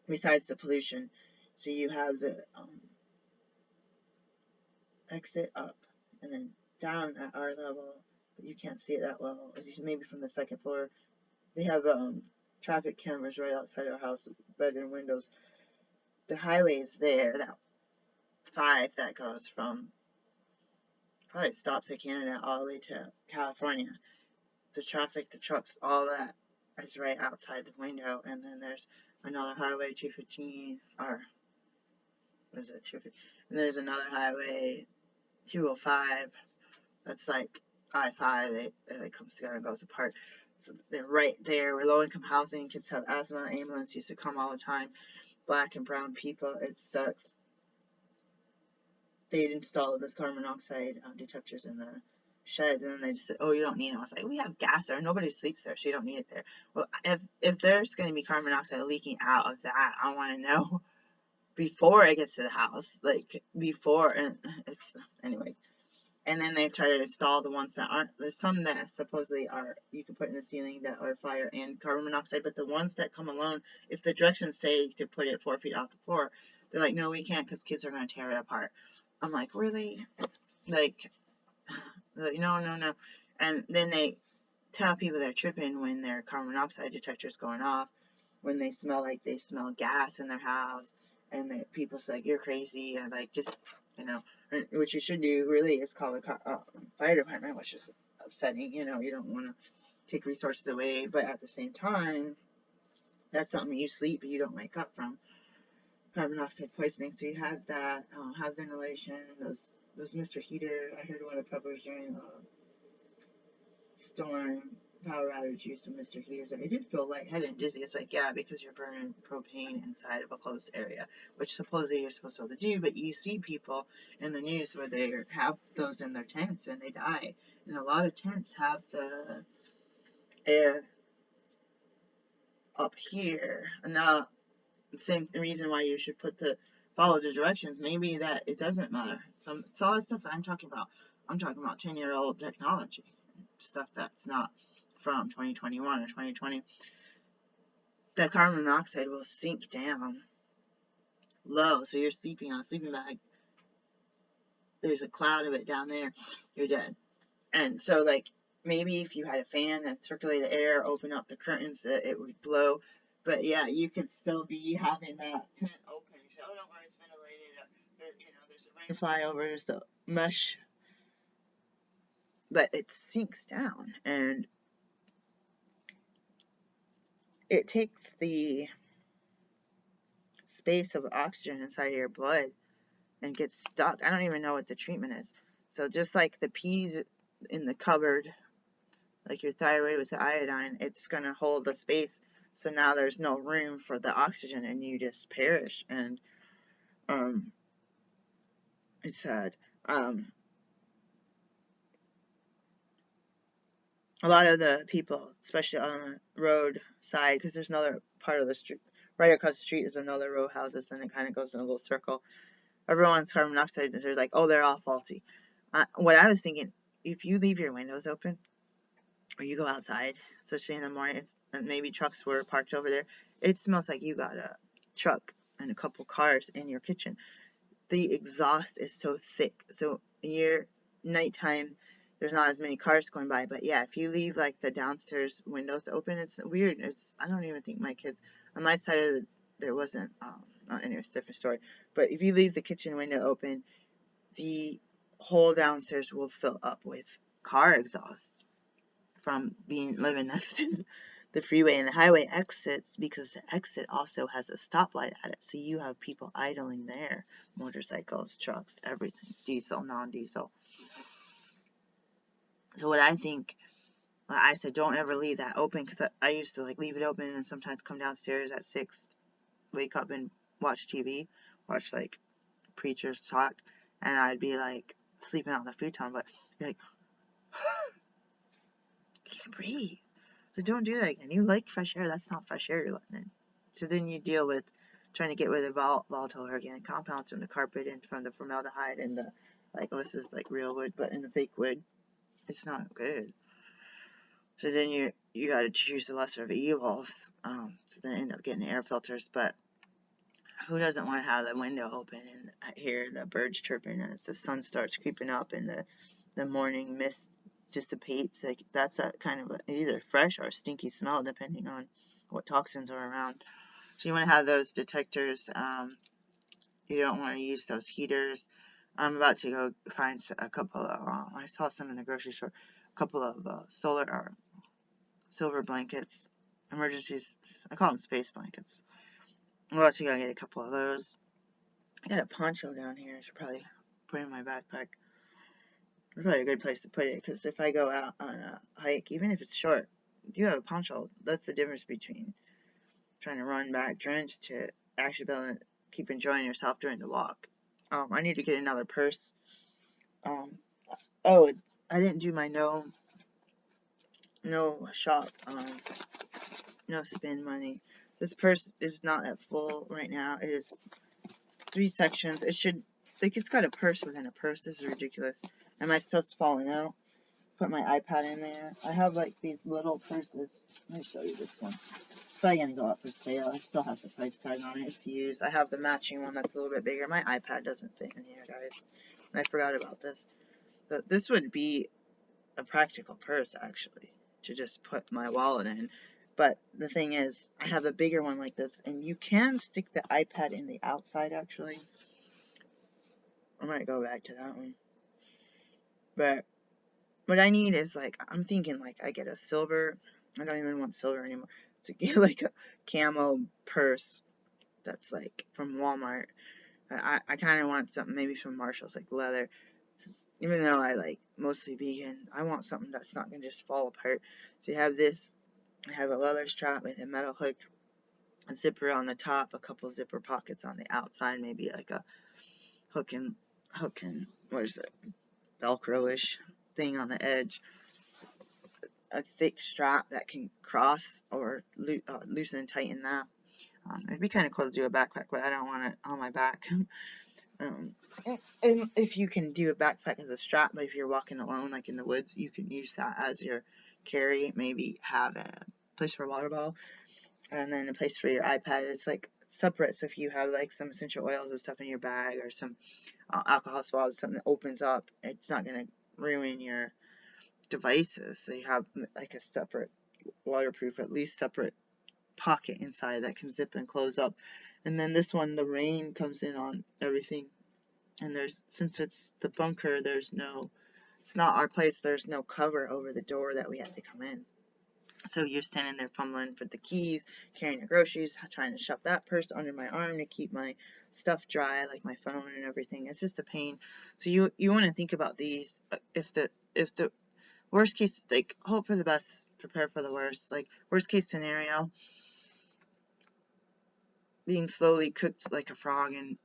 Besides the pollution, so you have the exit up and then down at our level, but you can't see it that well. Maybe from the second floor. They have traffic cameras right outside our house, bedroom windows. The highway is there. That 5 that goes from probably stops at Canada all the way to California. The traffic, the trucks, all that is right outside the window. And then there's another highway, 215, or what is it, 215? And there's another highway, 205. That's like I-5. It comes together and goes apart. So they're right there. We're low-income housing. Kids have asthma. Ambulance used to come all the time. Black and brown people. It sucks. They'd installed the carbon monoxide detectors in the sheds, and then they just said, "Oh, you don't need them." I was like, "We have gas there. Nobody sleeps there, so you don't need it there." Well, if there's going to be carbon monoxide leaking out of that, I want to know before it gets to the house, like before. And it's anyways. And then they try to install the ones that aren't. There's some that supposedly are you can put in the ceiling that are fire and carbon monoxide, but the ones that come alone, if the directions say to put it 4 feet off the floor, they're like, "No, we can't because kids are going to tear it apart." I'm like, really? Like, no. And then they tell people they're tripping when their carbon monoxide detector's going off, when they smell like they smell gas in their house, and people say, "You're crazy," and like, just, what you should do really is call the fire department, which is upsetting. You don't want to take resources away, but at the same time, that's something you sleep, you don't wake up from. Carbon monoxide poisoning. So you have that, have ventilation, those Mr. Heater. I heard one of Pepper's during storm power outage used some Mr. Heaters, and it did feel lightheaded and dizzy. It's like, yeah, because you're burning propane inside of a closed area, which supposedly you're supposed to be able to do, but you see people in the news where they have those in their tents and they die. And a lot of tents have the air up here. And now, the same reason why you should follow the directions. Maybe that it doesn't matter. It's all the stuff that I'm talking about. I'm talking about 10-year-old technology, stuff that's not from 2021 or 2020. The carbon monoxide will sink down low, so you're sleeping on a sleeping bag. There's a cloud of it down there. You're dead. And so, like, maybe if you had a fan that circulated air, open up the curtains, it would blow. But yeah, you could still be having that tent open. You say, "Oh, don't worry, it's ventilated." There's a rain fly over, there's the mesh, but it sinks down, and it takes the space of oxygen inside of your blood and gets stuck. I don't even know what the treatment is. So just like the peas in the cupboard, like your thyroid with the iodine, it's going to hold the space. So now there's no room for the oxygen and you just perish. And it's sad. A lot of the people, especially on the road side, because there's another part of the street, right across the street is another row of houses, and it kind of goes in a little circle. Everyone's carbon monoxide, they're like, "Oh, they're all faulty." What I was thinking, if you leave your windows open, or you go outside, especially in the morning, and maybe trucks were parked over there, it smells like you got a truck and a couple cars in your kitchen. The exhaust is so thick. So your nighttime, there's not as many cars going by. But yeah, if you leave like the downstairs windows open, it's weird. I don't even think my kids on my side of there wasn't. Anyway, it's a different story. But if you leave the kitchen window open, the whole downstairs will fill up with car exhaust from living next to the freeway and the highway exits, because the exit also has a stoplight at it. So you have people idling there, motorcycles, trucks, everything, diesel, non-diesel. So what I think, I said, don't ever leave that open, because I used to like leave it open and sometimes come downstairs at 6, wake up and watch TV, watch like preachers talk, and I'd be like sleeping on the futon, but you're like, I can't breathe. So don't do that again. You like fresh air, that's not fresh air you're letting in. So then you deal with trying to get rid of volatile organic compounds from the carpet and from the formaldehyde and the, like, this is like real wood, but in the fake wood, it's not good. So then you got to choose the lesser of evils. So then end up getting the air filters. But who doesn't want to have the window open and hear the birds chirping as the sun starts creeping up and the morning mist dissipates? Like, that's a kind of either fresh or stinky smell depending on what toxins are around. So you want to have those detectors. You don't want to use those heaters. I'm about to go find a couple of, I saw some in the grocery store, a couple of solar or silver blankets, emergencies, I call them space blankets. I'm about to go get a couple of those. I got a poncho down here, I should probably put it in my backpack. It's probably a good place to put it, because if I go out on a hike, even if it's short, if you have a poncho, that's the difference between trying to run back drenched to actually be able to keep enjoying yourself during the walk. I need to get another purse. Oh, I didn't do my no shop, no spend money. This purse is not at full right now. It is 3 sections. It should, like, it's got a purse within a purse. This is ridiculous. And my stuff's falling out. Put my iPad in there. I have like these little purses. Let me show you this one. It's probably gonna go up for sale. It still has the price tag on it. It's used. I have the matching one that's a little bit bigger. My iPad doesn't fit in here, guys. I forgot about this. But this would be a practical purse, actually, to just put my wallet in. But the thing is, I have a bigger one like this, and you can stick the iPad in the outside, actually. I might go back to that one. But what I need is, like, I'm thinking, like, I get a silver, I don't even want silver anymore, to get, like, a camo purse that's, like, from Walmart. I kind of want something maybe from Marshall's, like leather. Even though I like mostly vegan, I want something that's not going to just fall apart. So you have this, I have a leather strap with a metal hook, a zipper on the top, a couple zipper pockets on the outside, maybe like a hook and, what is it, Velcro-ish thing on the edge. A thick strap that can cross or loosen and tighten that. It'd be kind of cool to do a backpack, but I don't want it on my back. And if you can do a backpack as a strap, but if you're walking alone, like in the woods, you can use that as your carry. Maybe have a place for a water bottle, and then a place for your iPad. It's like separate. So if you have like some essential oils and stuff in your bag, or some alcohol swabs, something that opens up, it's not gonna ruin your devices. So you have like a separate waterproof, at least separate pocket inside that can zip and close up. And then this one, the rain comes in on everything. And since it's the bunker, it's not our place, there's no cover over the door that we have to come in. So you're standing there fumbling for the keys, carrying your groceries, trying to shove that purse under my arm to keep my stuff dry, like my phone and everything. It's just a pain. So you want to think about these. If the worst case, like, hope for the best, prepare for the worst. Like, worst case scenario, being slowly cooked like a frog in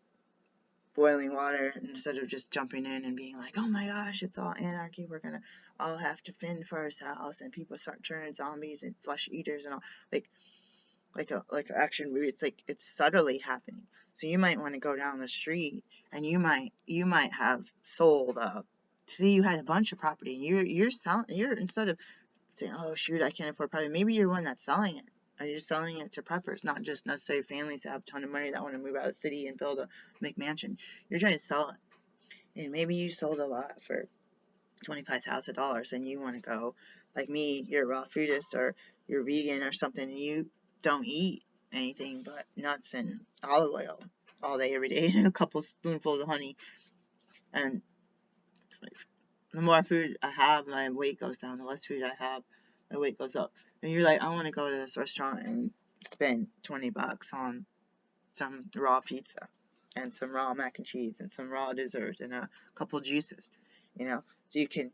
boiling water, instead of just jumping in and being like, oh my gosh, it's all anarchy, we're gonna all have to fend for ourselves, and people start turning zombies and flesh eaters and all, like an action movie. It's like, it's subtly happening. So you might want to go down the street, and you might have sold say you had a bunch of property, and you're selling, instead of saying, oh shoot, I can't afford property, maybe you're one that's selling it. Are you selling it to preppers, not just necessarily families that have a ton of money that want to move out of the city and build a McMansion? You're trying to sell it. And maybe you sold a lot for $25,000, and you want to go, like me, you're a raw foodist, or you're vegan or something, and you don't eat anything but nuts and olive oil all day, every day, and a couple spoonfuls of honey. And the more food I have, my weight goes down. The less food I have, the weight goes up. And you're like, I want to go to this restaurant and spend $20 on some raw pizza and some raw mac and cheese and some raw dessert and a couple juices, so you can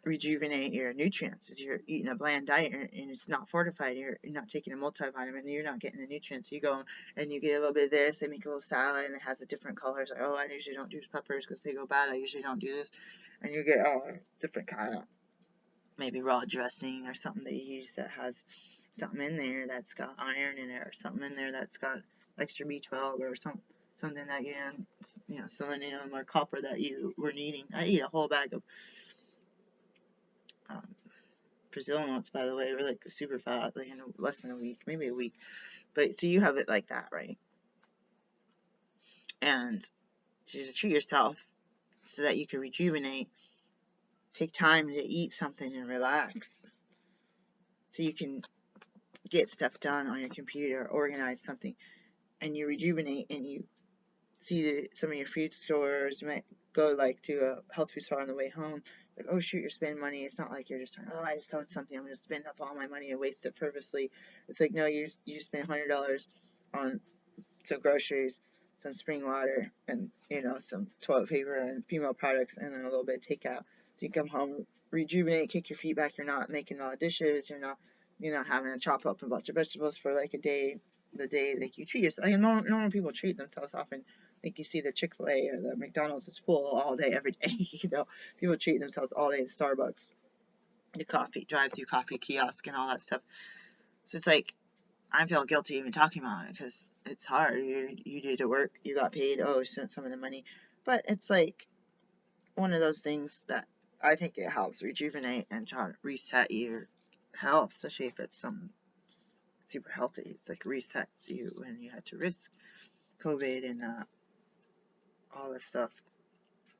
rejuvenate your nutrients. If you're eating a bland diet and it's not fortified, you're not taking a multivitamin, you're not getting the nutrients. You go and you get a little bit of this, they make a little salad and it has a different colors. Like, oh, I usually don't use peppers because they go bad. I usually don't do this. And you get different kind of maybe raw dressing or something that you use that has something in there that's got iron in it, or something in there that's got extra B12 or something that selenium or copper that you were needing. I eat a whole bag of Brazil nuts, by the way. We're like super fat, like in less than a week, maybe a week. But so you have it like that, right? And to treat yourself so that you can rejuvenate, take time to eat something and relax, so you can get stuff done on your computer, organize something, and you rejuvenate, and you see some of your food stores. You might go like to a health food store on the way home. Like, oh shoot, you're spending money. It's not like you're just like, oh, I just found something, I'm gonna spend up all my money and waste it purposely. It's like, no, you spend $100 on some groceries, some spring water, and some toilet paper and female products, and then a little bit of takeout. So you come home, rejuvenate, kick your feet back. You're not making a lot of dishes. You're not having to chop up a bunch of vegetables for like a day. The day like you treat yourself. Normal people treat themselves often. Like you see the Chick-fil-A or the McDonald's is full all day every day. People treat themselves all day at Starbucks, the coffee drive-through coffee kiosk and all that stuff. So it's like, I feel guilty even talking about it because it's hard. You did the work, you got paid. Oh, you spent some of the money, but it's like one of those things that I think it helps rejuvenate and try to reset your health, especially if it's something super healthy. It's like resets you when you had to risk COVID and all this stuff.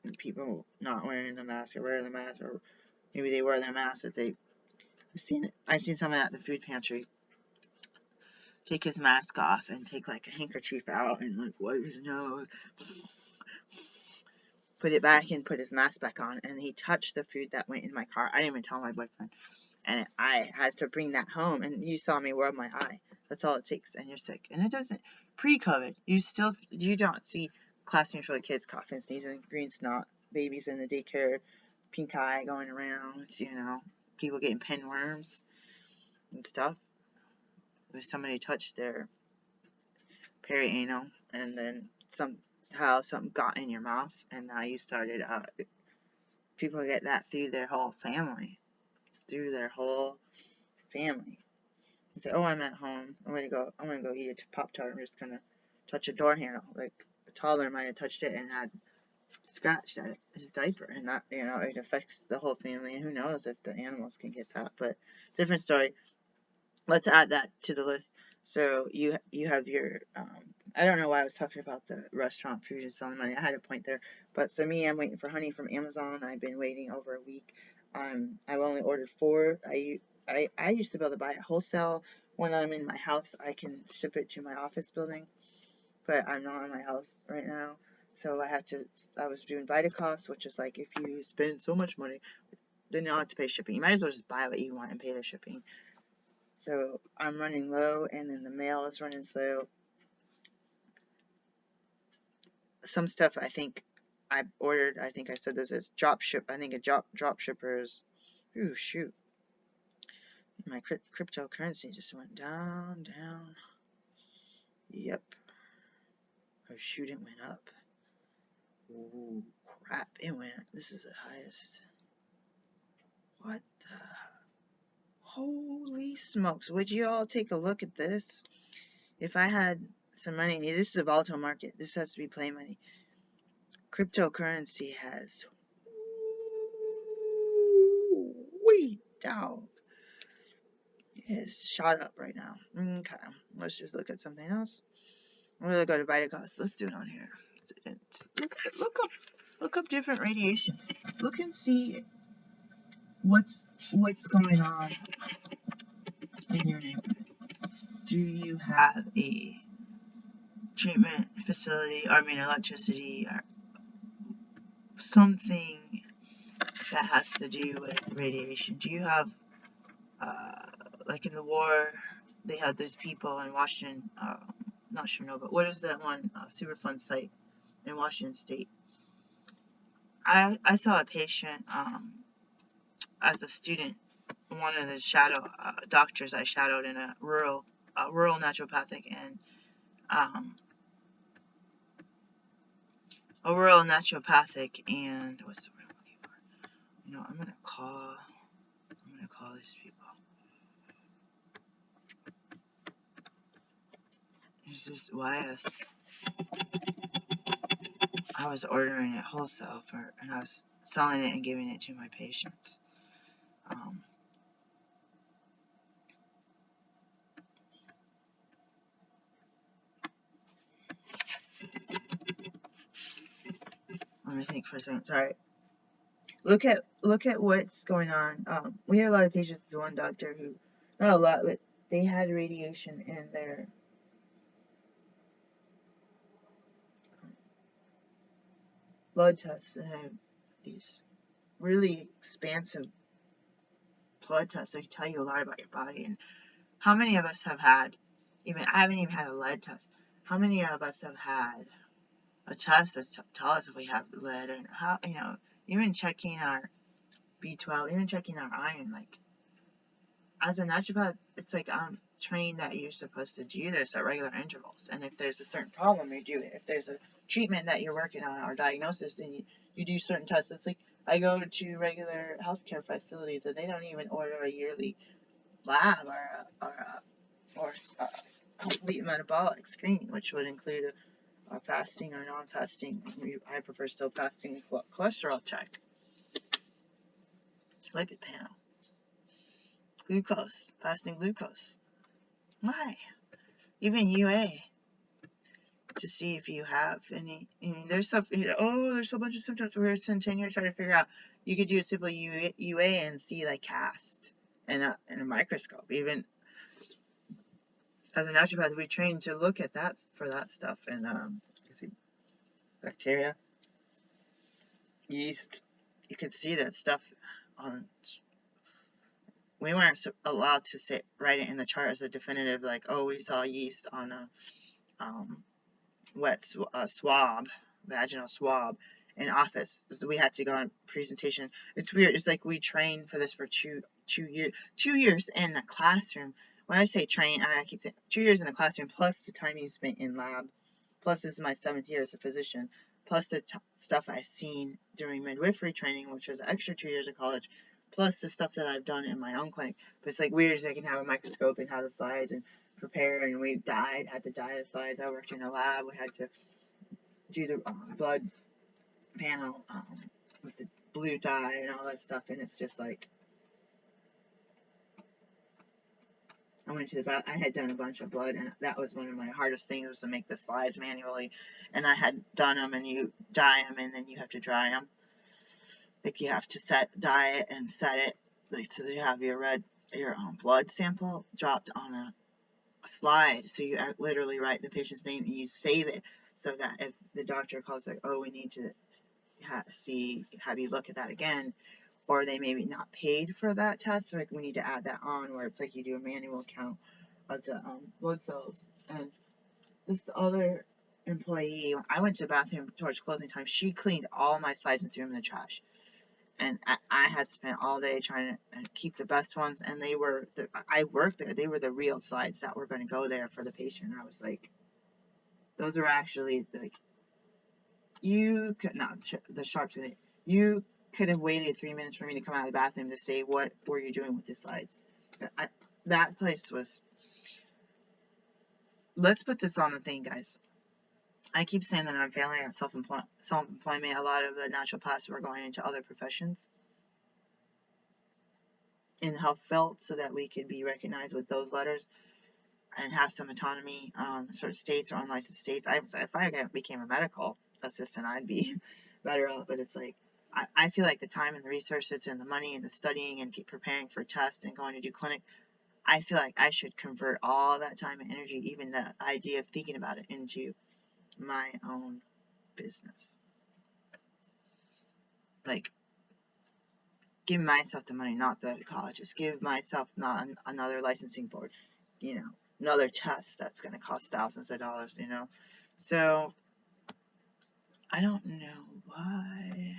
And people not wearing the mask or wearing the mask, or maybe they wear their mask if they. I've seen someone at the food pantry take his mask off and take like a handkerchief out and like wipe his nose, put it back and put his mask back on, and he touched the food that went in my car. I didn't even tell my boyfriend, and I had to bring that home, and you saw me rub my eye. That's all it takes, and you're sick. And it doesn't, pre-COVID, you don't see classrooms full of kids coughing, sneezing, green snot, babies in the daycare, pink eye going around, people getting pinworms and stuff. If somebody touched their perianal, and then somehow something got in your mouth, and now you started, people get that through their whole family. You say, oh, I'm at home, I'm gonna go eat a Pop-Tart, I'm just gonna touch a door handle. Like, a toddler might have touched it and had scratched at his diaper, and that, it affects the whole family, and who knows if the animals can get that, but different story. Let's add that to the list. So you have your, I don't know why I was talking about the restaurant food and selling money. I had a point there. But so me, I'm waiting for honey from Amazon. I've been waiting over a week. I've only ordered 4. I used to be able to buy it wholesale. When I'm in my house, I can ship it to my office building. But I'm not in my house right now. So I was doing Vitacost, which is like, if you spend so much money, then you don't have to pay shipping. You might as well just buy what you want and pay the shipping. So I'm running low, and then the mail is running slow. Some stuff I think I ordered, I think I said this is drop ship. I think a drop shippers. Ooh, shoot. My cryptocurrency just went down. Yep. Oh, shoot, it went up. Ooh, crap. It went. This is the highest. What the? Holy smokes. Would you all take a look at this? If I had some money, this is a volatile market. This has to be play money. Cryptocurrency has down. It's shot up right now. Okay, let's just look at something else. We're gonna go to Vitacost. Let's do it on here. Look up different radiation. Look and see what's going on in your neighborhood. Do you have a treatment facility, electricity, or something that has to do with radiation? Do you have like in the war, they had those people in Washington, not sure, no, but what is that one Superfund site in Washington State? I saw a patient as a student, one of the shadow doctors I shadowed in a rural naturopathic and what's the word I'm looking for? You know, I'm gonna call these people. There's this YS. I was ordering it wholesale and I was selling it and giving it to my patients. Let me think for a second. Sorry. Look at what's going on. We had a lot of patients with one doctor who, not a lot, but they had radiation in their blood tests and had these really expansive blood tests that tell you a lot about your body. And how many of us have had, I haven't even had a lead test. How many of us have had a test that tell us if we have lead, and how, even checking our B12, even checking our iron, like, as a naturopath, it's like I'm trained that you're supposed to do this at regular intervals. And if there's a certain problem, you do it. If there's a treatment that you're working on or diagnosis, then you do certain tests. It's like I go to regular healthcare facilities and they don't even order a yearly lab or a complete metabolic screen, which would include a fasting or non-fasting. I prefer still fasting cholesterol check, lipid panel, glucose, fasting glucose. Why? Even UA to see if you have any. There's stuff. There's a bunch of symptoms where it's in 10 years trying to figure out. You could do a simple UA and see like cast in a microscope. Even as a naturopath, we train to look at that for that stuff. And you see bacteria, yeast. You could see that stuff on. We weren't allowed to write it in the chart as a definitive, like, oh, we saw yeast on a wet swab, vaginal swab in office. So we had to go on presentation. It's weird. It's like we trained for this for two years in the classroom. When I say train, I keep saying 2 years in the classroom, plus the time you spent in lab, plus this is my 7th year as a physician, plus the stuff I've seen during midwifery training, which was extra 2 years of college, plus the stuff that I've done in my own clinic. But it's like weird as I can have a microscope and have the slides and prepare, and we had to dye the slides. I worked in a lab. We had to do the blood panel with the blue dye and all that stuff, and it's just like I went to the bath. I had done a bunch of blood, and that was one of my hardest things, was to make the slides manually. And I had done them, and you dye them, and then you have to dry them. Like you have to dye it and set it, like so you have your blood sample dropped on a slide. So you literally write the patient's name and you save it, so that if the doctor calls, like, oh, we need to have you look at that again, or they maybe not paid for that test, like we need to add that on, where it's like you do a manual count of the blood cells. And this other employee, I went to the bathroom towards closing time, she cleaned all my slides and threw them in the trash. And I had spent all day trying to keep the best ones, and I worked there, they were the real slides that were going to go there for the patient. And I was like, those are actually, like, you could not, the sharps, you could have waited 3 minutes for me to come out of the bathroom to say, what were you doing with the slides? That place was, let's put this on the thing, guys. I keep saying that I'm failing at self-employment. A lot of the naturopaths were going into other professions in the health field so that we could be recognized with those letters and have some autonomy. Certain states or unlicensed states. If I became a medical assistant, I'd be better off. But it's like, I feel like the time and the research and the money and the studying and keep preparing for tests and going to do clinic, I feel like I should convert all that time and energy, even the idea of thinking about it, into my own business. Like, give myself the money, not the colleges. Give myself not another licensing board, another test that's going to cost thousands of dollars, So, I don't know why.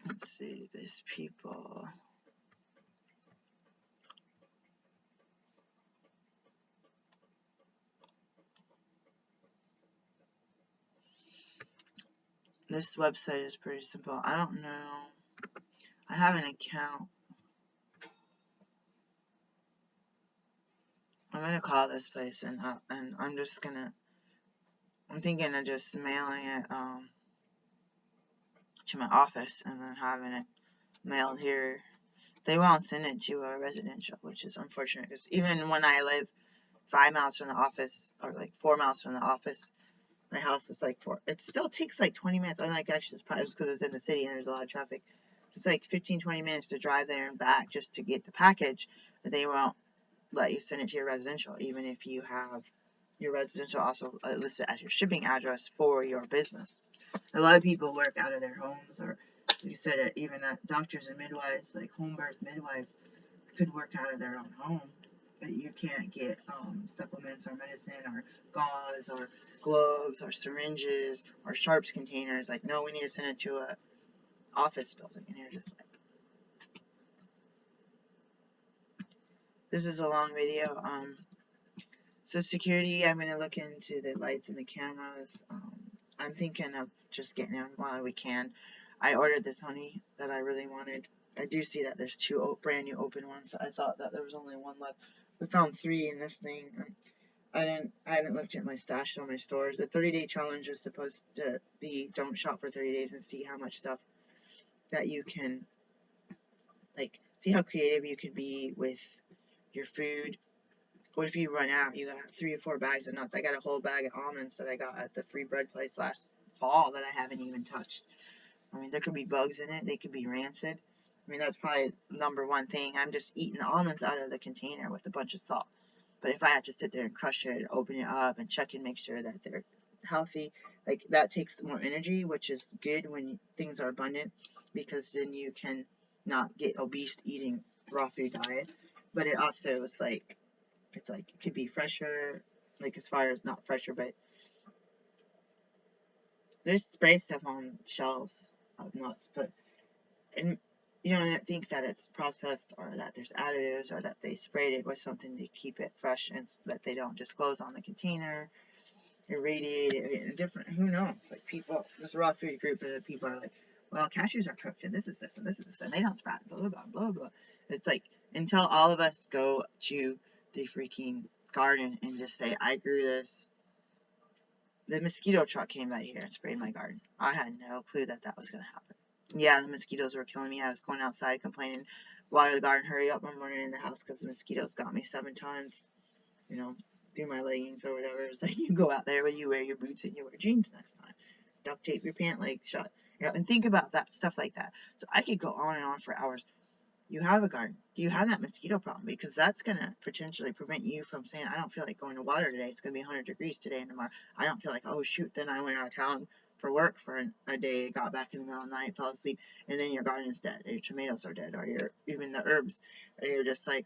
Let's see, these people. This website is pretty simple. I don't know. I have an account. I'm gonna call this place and I'm just gonna. I'm thinking of just mailing it to my office and then having it mailed here. They won't send it to a residential, which is unfortunate because even when I live 5 miles from the office or like 4 miles from the office, my house is like 4. It still takes like 20 minutes. I'm like, actually, it's probably just because it's in the city and there's a lot of traffic. It's like 15-20 minutes to drive there and back just to get the package. But they won't let you send it to your residential, even if you have your residential also listed as your shipping address for your business. A lot of people work out of their homes, or you said even doctors and midwives, like home birth midwives, could work out of their own home, but you can't get supplements or medicine or gauze or gloves or syringes or sharps containers. Like, no, we need to send it to a office building, and you're just like, this is a long video. So security, I'm going to look into the lights and the cameras. I'm thinking of just getting them while we can. I ordered this honey that I really wanted. I do see that there's 2 brand new open ones. I thought that there was only 1 left. We found 3 in this thing. I haven't looked at my stash or my stores. The 30-day challenge is supposed to be don't shop for 30 days and see how much stuff that you can, like, see how creative you could be with your food. What if you run out? You got 3 or 4 bags of nuts. I got a whole bag of almonds that I got at the free bread place last fall that I haven't even touched. I mean, there could be bugs in it. They could be rancid. I mean, that's probably number 1 thing. I'm just eating the almonds out of the container with a bunch of salt. But if I have to sit there and crush it, open it up, and check and make sure that they're healthy, like, that takes more energy, which is good when things are abundant, because then you can not get obese eating raw food diet. But it also is like, it's like, it could be fresher, like, as far as not fresher, but there's spray stuff on shelves of nuts, but, and you don't think that it's processed or that there's additives or that they sprayed it with something to keep it fresh and that they don't disclose on the container, irradiate it, and different, who knows, like, people, this raw food group of people are like, well, cashews are cooked and this is this and this is this and they don't sprout, blah, blah, blah, blah, blah. It's like, until all of us go to the freaking garden and just say, I grew this. The mosquito truck came by here and sprayed my garden. I had no clue that that was going to happen. Yeah, the mosquitoes were killing me. I was going outside complaining, water the garden, hurry up, I'm running in the house because the mosquitoes got me 7 times, through my leggings or whatever. It's like, you go out there, but you wear your boots and you wear jeans next time. Duct tape your pant legs shut. And think about that, stuff like that. So I could go on and on for hours. You have a garden. Do you have that mosquito problem? Because that's going to potentially prevent you from saying, I don't feel like going to water today. It's going to be 100 degrees today and tomorrow. I don't feel like, oh, shoot, then I went out of town for work for a day, got back in the middle of the night, fell asleep, and then your garden is dead, or your tomatoes are dead, or even the herbs. Or you're just like,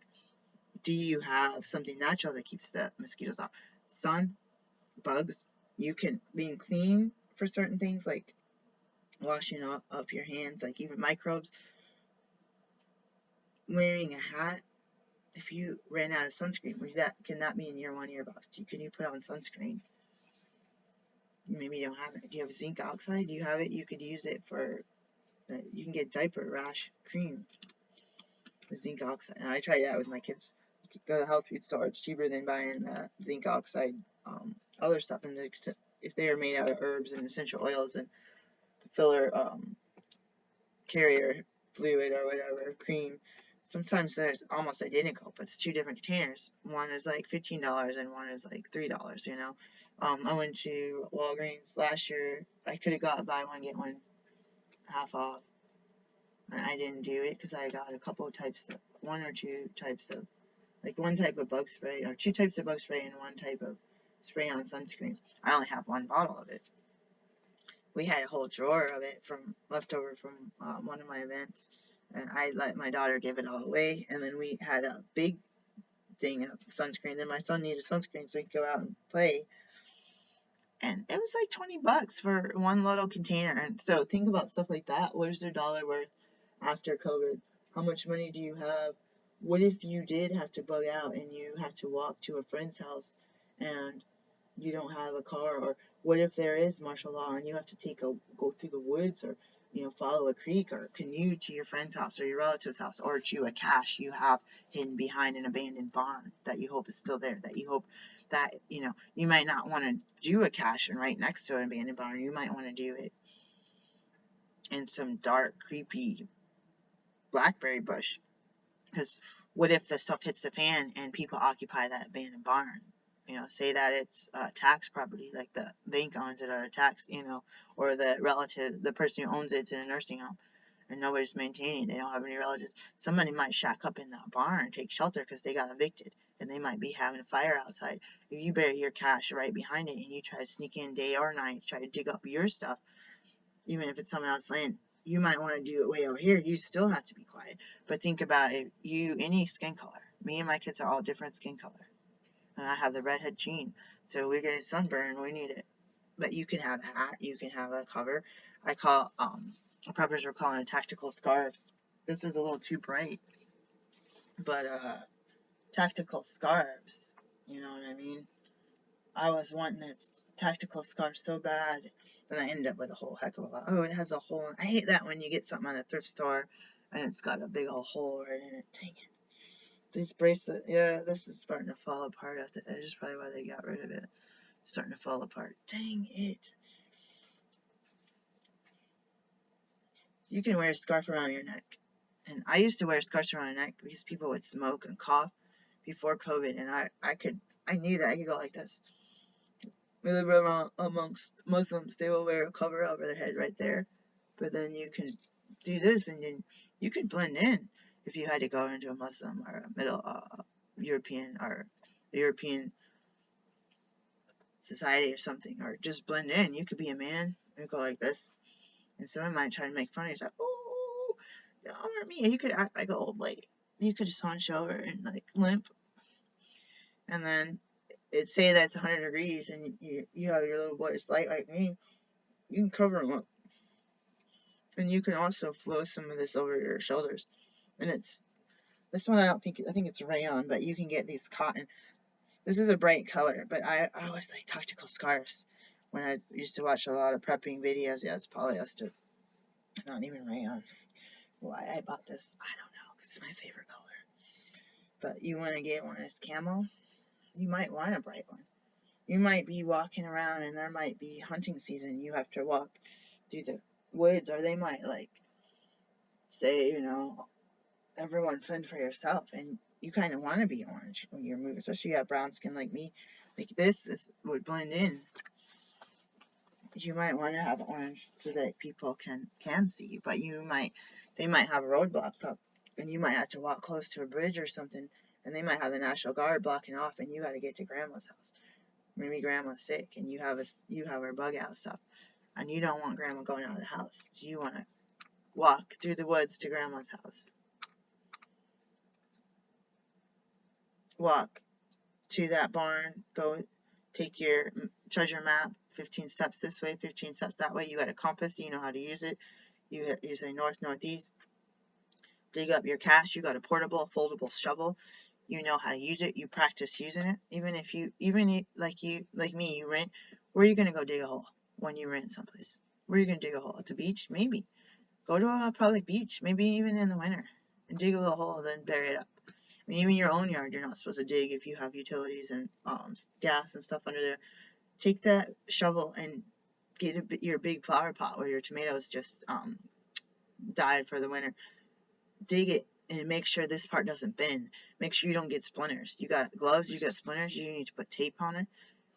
do you have something natural that keeps the mosquitoes off? Sun, bugs, you can, being clean for certain things, like washing up your hands, like even microbes, wearing a hat. If you ran out of sunscreen, can that be in your 1 year box? Can you put on sunscreen? Maybe you don't have it. Do you have zinc oxide? Do you have it? You could use it for, you can get diaper rash cream with zinc oxide. And I tried that with my kids. Go to the health food store. It's cheaper than buying zinc oxide, other stuff. And if they are made out of herbs and essential oils and the filler carrier fluid or whatever, cream, sometimes they're almost identical, but it's 2 different containers. One is like $15 and one is like $3, I went to Walgreens last year. I could have got buy one, get one half off. And I didn't do it because I got a couple of types of, 1 or 2 types of, like 1 type of bug spray, or 2 types of bug spray and 1 type of spray-on sunscreen. I only have one bottle of it. We had a whole drawer of it from leftover from one of my events, and I let my daughter give it all away. And then we had a big thing of sunscreen. Then my son needed sunscreen so he could go out and play. And it was like $20 for one little container. And so think about stuff like that. What is their dollar worth after COVID? How much money do you have? What if you did have to bug out and you had to walk to a friend's house and you don't have a car? Or what if there is martial law and you have to go through the woods, or follow a creek or canoe to your friend's house or your relative's house, or to a cache you have hidden behind an abandoned barn that you hope is still there, that you hope that you might not want to do a cache and right next to an abandoned barn. You might want to do it in some dark, creepy blackberry bush. Because what if the stuff hits the fan and people occupy that abandoned barn? Say that it's tax property, like the bank owns it, or a tax, or the person who owns it's in a nursing home, and nobody's maintaining it. They don't have any relatives. Somebody might shack up in that barn and take shelter because they got evicted, and they might be having a fire outside. If you bury your cash right behind it and you try to sneak in day or night, try to dig up your stuff, even if it's someone else's land, you might want to do it way over here. You still have to be quiet. But think about it. Any skin color. Me and my kids are all different skin color. And I have the redhead gene, so we're getting sunburn. We need it. But you can have a hat. You can have a cover. I call preppers are calling it tactical scarves. This is a little too bright, but tactical scarves. You know what I mean? I was wanting a tactical scarf so bad, then I ended up with a whole heck of a lot. Oh, it has a hole. I hate that when you get something at a thrift store and it's got a big old hole right in it. Dang it. This bracelet, yeah, this is starting to fall apart at the edge. Probably why they got rid of it. It's starting to fall apart. Dang it. You can wear a scarf around your neck. And I used to wear scarves around my neck because people would smoke and cough before COVID, and I knew that I could go like this. We live around amongst Muslims. They will wear a cover over their head right there. But then you can do this, and then you could blend in if you had to go into a Muslim or a Middle European or European society or something, or just blend in. You could be a man and go like this, and someone might try to make fun of you. It's like, oh, don't hurt me. And you could act like an old lady. You could just hunch over and like limp, and then say that's 100 degrees, and you have your little boys light like me. You can cover them up. And you can also flow some of this over your shoulders. And this one I think it's rayon, but you can get these cotton. This is a bright color, but I always like tactical scarves. When I used to watch a lot of prepping videos, yeah, it's polyester. It's not even rayon. Why I bought this, I don't know, 'cause it's my favorite color. But you want to get one that's camel, you might want a bright one. You might be walking around and there might be hunting season. You have to walk through the woods, or they might say, everyone fend for yourself, and you kind of want to be orange when you're moving, especially if you have brown skin like me. Like this would blend in. You might want to have orange so that people can see you, but they might have roadblocks up, and you might have to walk close to a bridge or something, and they might have the National Guard blocking off, and you got to get to grandma's house. Maybe grandma's sick, and you have her bug out stuff, and you don't want grandma going out of the house, so you want to walk through the woods to grandma's house. Walk to that barn, go take your treasure map, 15 steps this way, 15 steps that way. You got a compass, you know how to use it. You say north, northeast. Dig up your cache. You got a portable, foldable shovel. You know how to use it. You practice using it. Even like me, you rent. Where are you gonna go dig a hole when you rent someplace? Where are you gonna dig a hole? At the beach? Maybe. Go to a public beach. Maybe even in the winter, and dig a little hole and then bury it up. I mean, even your own yard, you're not supposed to dig if you have utilities and gas and stuff under there. Take that shovel and get your big flower pot where your tomatoes just died for the winter. Dig it and make sure this part doesn't bend. Make sure you don't get splinters. You got gloves, you got splinters, you need to put tape on it.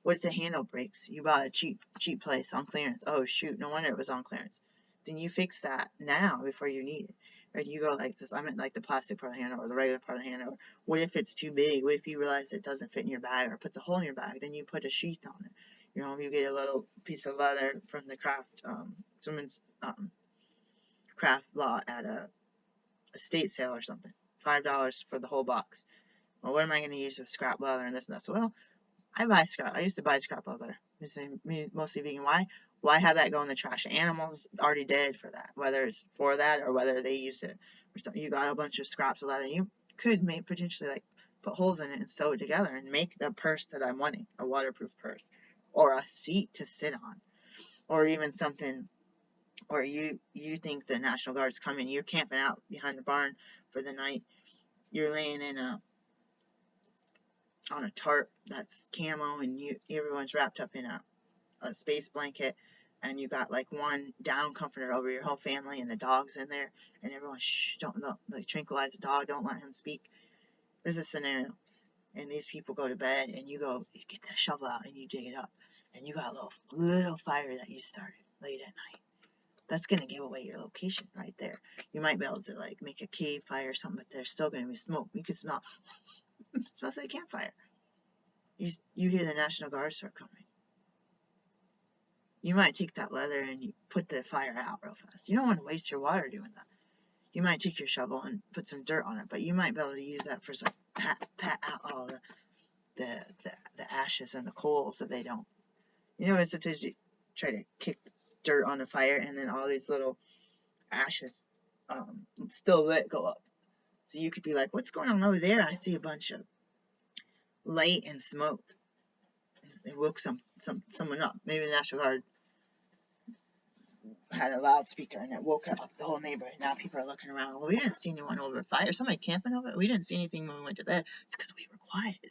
What if the handle breaks? You bought a cheap place on clearance. Oh shoot, no wonder it was on clearance. then you fix that now before you need it. Or you go like this, I meant like the plastic part of the handle or the regular part of the handle. What if it's too big? What if you realize it doesn't fit in your bag or puts a hole in your bag? Then you put a sheath on it. You know, you get a little piece of leather from the someone's craft lot at a estate sale or something. $5 for the whole box. Well, what am I going to use with scrap leather and this and that? So, well, I buy scrap. I used to buy scrap leather. Mostly vegan. Why? Why have that go in the trash? Animals already dead for that. Whether it's for that or whether they use it or something. You got a bunch of scraps of leather. You could potentially like put holes in it and sew it together and make the purse that I'm wanting, a waterproof purse, or a seat to sit on, or even something. Or you think the National Guard's coming. You're camping out behind the barn for the night. You're laying on a tarp that's camo, and everyone's wrapped up in a space blanket, and you got like one down comforter over your whole family, and the dog's in there, and everyone don't like tranquilize the dog, don't let him speak. This is a scenario, and these people go to bed, and you get that shovel out and you dig it up, and you got a little fire that you started late at night. That's gonna give away your location right there. You might be able to like make a cave fire or something, but there's still gonna be smoke. You can smell. It smells like a campfire. You hear the National Guard start coming. You might take that leather and you put the fire out real fast. You don't want to waste your water doing that. You might take your shovel and put some dirt on it, but you might be able to use that for like pat out all the ashes and the coals so they don't. You know, sometimes you try to kick dirt on a fire and then all these little ashes still lit go up. So you could be like, what's going on over there? I see a bunch of light and smoke. It woke someone up. Maybe the National Guard had a loudspeaker and it woke up the whole neighborhood. Now people are looking around. Well, we didn't see anyone over fire. Somebody camping over it. We didn't see anything when we went to bed. It's because we were quiet.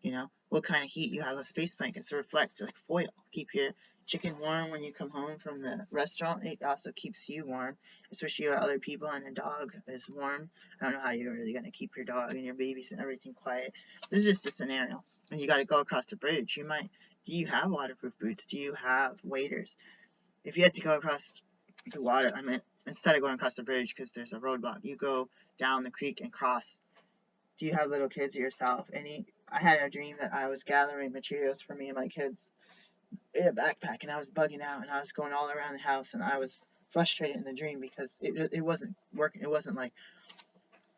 You know, what kind of heat you have with space blankets to reflect like foil. Keep your chicken warm when you come home from the restaurant. It also keeps you warm, especially with other people, and a dog is warm. I don't know how you're really going to keep your dog and your babies and everything quiet. This is just a scenario. And you got to go across the bridge. Do you have waterproof boots? Do you have waders? If you had to go across the water, instead of going across the bridge because there's a roadblock, you go down the creek and cross. Do you have little kids yourself? I had a dream that I was gathering materials for me and my kids in a backpack, and I was bugging out, and I was going all around the house, and I was frustrated in the dream because it wasn't working. It wasn't like,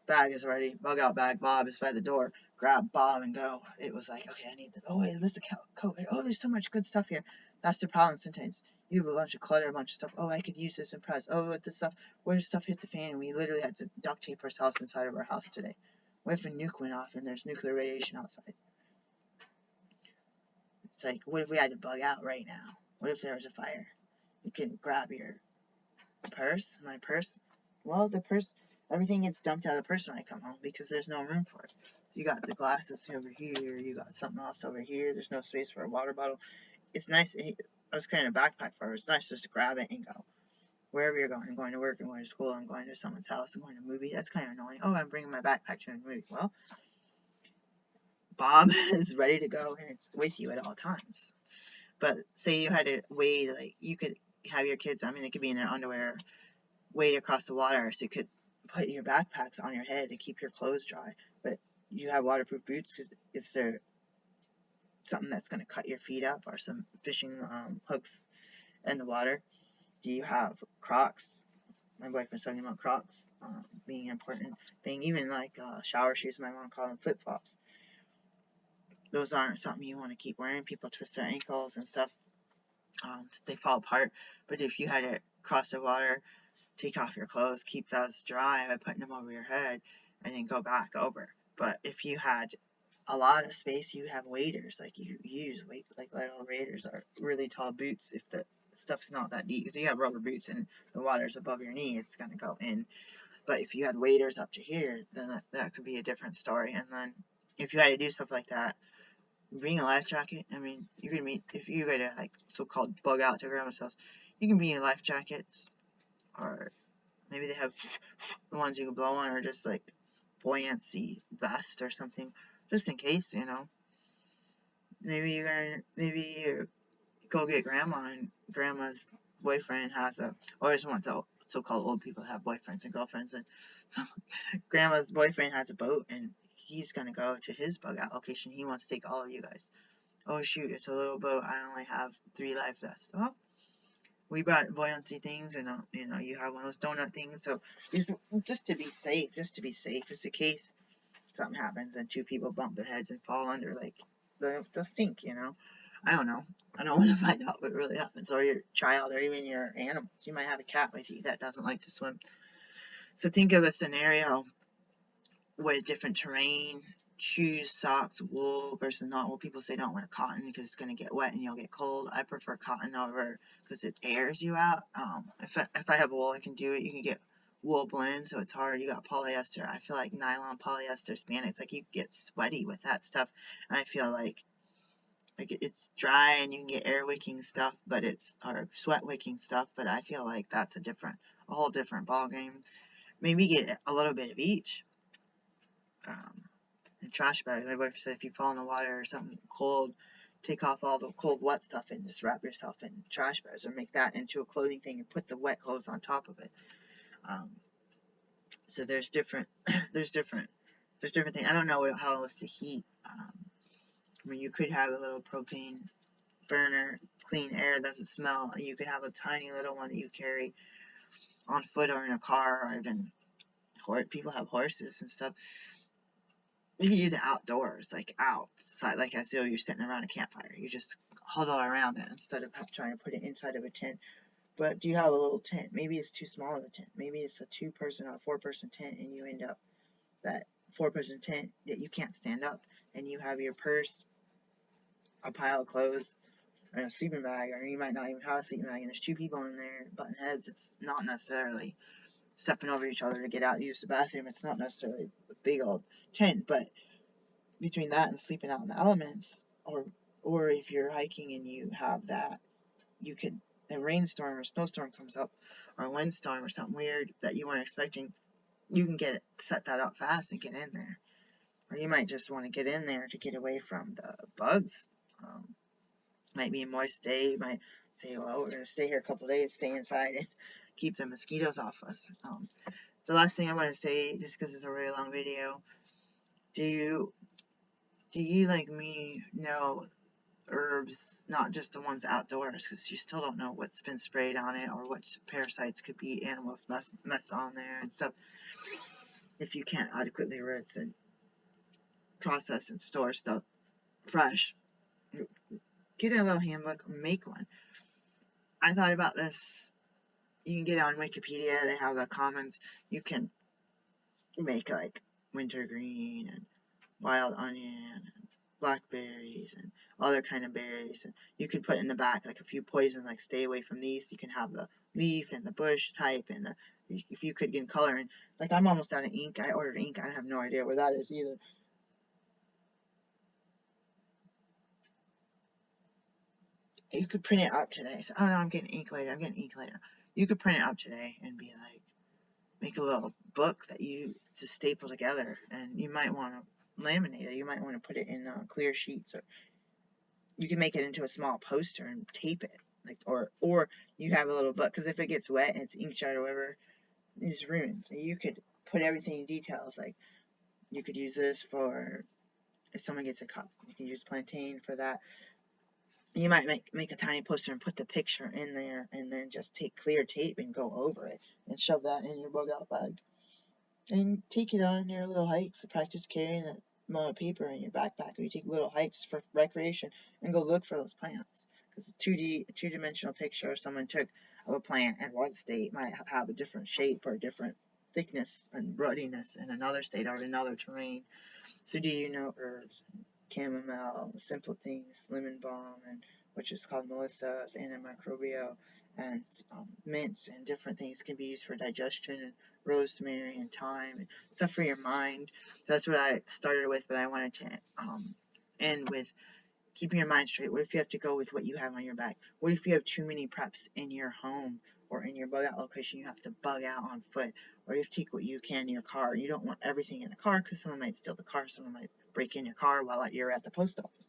bag is ready, bug out bag, Bob is by the door, grab Bob and go. It was like, okay, I need this. Oh, wait, there's a coat. Oh, there's so much good stuff here. That's the problem sometimes. You have a bunch of clutter, a bunch of stuff. Oh, I could use this in press. Oh, with this stuff, where does stuff hit the fan? And we literally had to duct tape ourselves inside of our house today. What if a nuke went off and there's nuclear radiation outside? It's like, what if we had to bug out right now? What if there was a fire? You can grab your purse, my purse. Well, the purse, everything gets dumped out of the purse when I come home because there's no room for it. You got the glasses over here, you got something else over here, there's no space for a water bottle. It's nice. I was carrying a backpack for it. It's nice just to grab it and go. Wherever you're going, I'm going to work, I'm going to school, I'm going to someone's house, I'm going to a movie. That's kind of annoying. Oh, I'm bringing my backpack to a movie. Well, Bob is ready to go and it's with you at all times. But say you had to wade, like you could have your kids, they could be in their underwear, wade across the water, so you could put your backpacks on your head to keep your clothes dry. But you have waterproof boots because if they're something that's going to cut your feet up or some fishing hooks in the water. Do you have Crocs? My boyfriend's talking about Crocs being important thing. Even like shower shoes, my mom called them flip-flops. Those aren't something you want to keep wearing. People twist their ankles and stuff. They fall apart. But if you had to cross the water, take off your clothes, keep those dry by putting them over your head, and then go back over. But if you had a lot of space, you have waders. Like you use like little waders are really tall boots if the stuff's not that deep. Because you have rubber boots and the water's above your knee, it's gonna go in. But if you had waders up to here, then that could be a different story. And then if you had to do stuff like that, bring a life jacket. You can meet if you go to like so-called bug out to grandma's house. You can be in life jackets, or maybe they have the ones you can blow on, or just like buoyancy vest or something, just in case, Maybe you go get grandma, and grandma's boyfriend has a, or I just want the so-called old people to have boyfriends and girlfriends, and so grandma's boyfriend has a boat, and he's gonna go to his bug out location. He wants to take all of you guys. Oh shoot, it's a little boat. I only have 3 life vests. Well, we brought buoyancy things, and you have one of those donut things. So just to be safe, just in case something happens and 2 people bump their heads and fall under, like they'll sink. I don't know. I don't want to find out what really happens, or your child, or even your animals. You might have a cat with you that doesn't like to swim. So think of a scenario with different terrain, shoes, socks, wool versus not wool. People say don't wear cotton because it's going to get wet and you'll get cold. I prefer cotton over because it airs you out. If I have wool, I can do it. You can get wool blend, so it's hard. You got polyester. I feel like nylon, polyester, spandex, like you get sweaty with that stuff. And I feel like it's dry and you can get air wicking stuff, or sweat wicking stuff, but I feel like that's a whole different ball game. Maybe get a little bit of each. And trash bags. My wife said if you fall in the water or something cold, take off all the cold wet stuff and just wrap yourself in trash bags, or make that into a clothing thing and put the wet clothes on top of it. So there's different there's different things. I don't know how else to heat. You could have a little propane burner, clean air, doesn't smell. You could have a tiny little one that you carry on foot or in a car, or even people have horses and stuff. You can use it outdoors, like outside, like as though you're sitting around a campfire. You just huddle around it instead of trying to put it inside of a tent. But do you have a little tent? Maybe it's too small of a tent. Maybe it's a 2-person or 4-person tent, and you end up that 4-person tent that you can't stand up, and you have your purse, a pile of clothes, and a sleeping bag, or you might not even have a sleeping bag, and there's 2 people in there butting heads. It's not necessarily stepping over each other to get out and use the bathroom. It's not necessarily a big old tent, but between that and sleeping out in the elements, or if you're hiking and you have that, you could, a rainstorm or snowstorm comes up, or a windstorm or something weird that you weren't expecting, you can set that up fast and get in there. Or you might just want to get in there to get away from the bugs. Might be a moist day. You might say, well, we're going to stay here a couple days, stay inside and keep the mosquitoes off us. The last thing I want to say, just because it's a really long video, do you like me know herbs, not just the ones outdoors, because you still don't know what's been sprayed on it or what parasites could be animals mess on there and stuff, if you can't adequately rinse and process and store stuff fresh. Get a little handbook, make one. I thought about this. You can get on Wikipedia, they have the comments. You can make like wintergreen and wild onion and blackberries and other kind of berries, and you could put in the back like a few poisons, like stay away from these. You can have the leaf and the bush type, and if you could get color. And like I'm almost out of ink. I ordered ink. I have no idea where that is either. You could print it out today. So, oh no, I'm getting ink later. You could print it out today and be like, make a little book that you just staple together, and you might want to laminate it. You might want to put it in clear sheets, or you can make it into a small poster and tape it, like, or you have a little book, because if it gets wet and it's inkshot or whatever, it's ruined. You could put everything in details, like you could use this for if someone gets a cup. You can use plantain for that. You might make a tiny poster and put the picture in there, and then just take clear tape and go over it and shove that in your bug out bag. And take it on your little hikes to practice carrying that amount of paper in your backpack, or you take little hikes for recreation and go look for those plants. Because a 2-dimensional picture someone took of a plant in one state might have a different shape or different thickness and ruddiness in another state or another terrain. So do you know herbs? Chamomile, simple things, lemon balm, and which is called Melissa's antimicrobial, and mints and different things can be used for digestion, and rosemary and thyme and stuff for your mind. So that's what I started with, but I wanted to end with keeping your mind straight. What if you have to go with what you have on your back? What if you have too many preps in your home or in your bug out location? You have to bug out on foot, or you have to take what you can in your car. You don't want everything in the car because someone might steal the car, someone might break in your car while you're at the post office.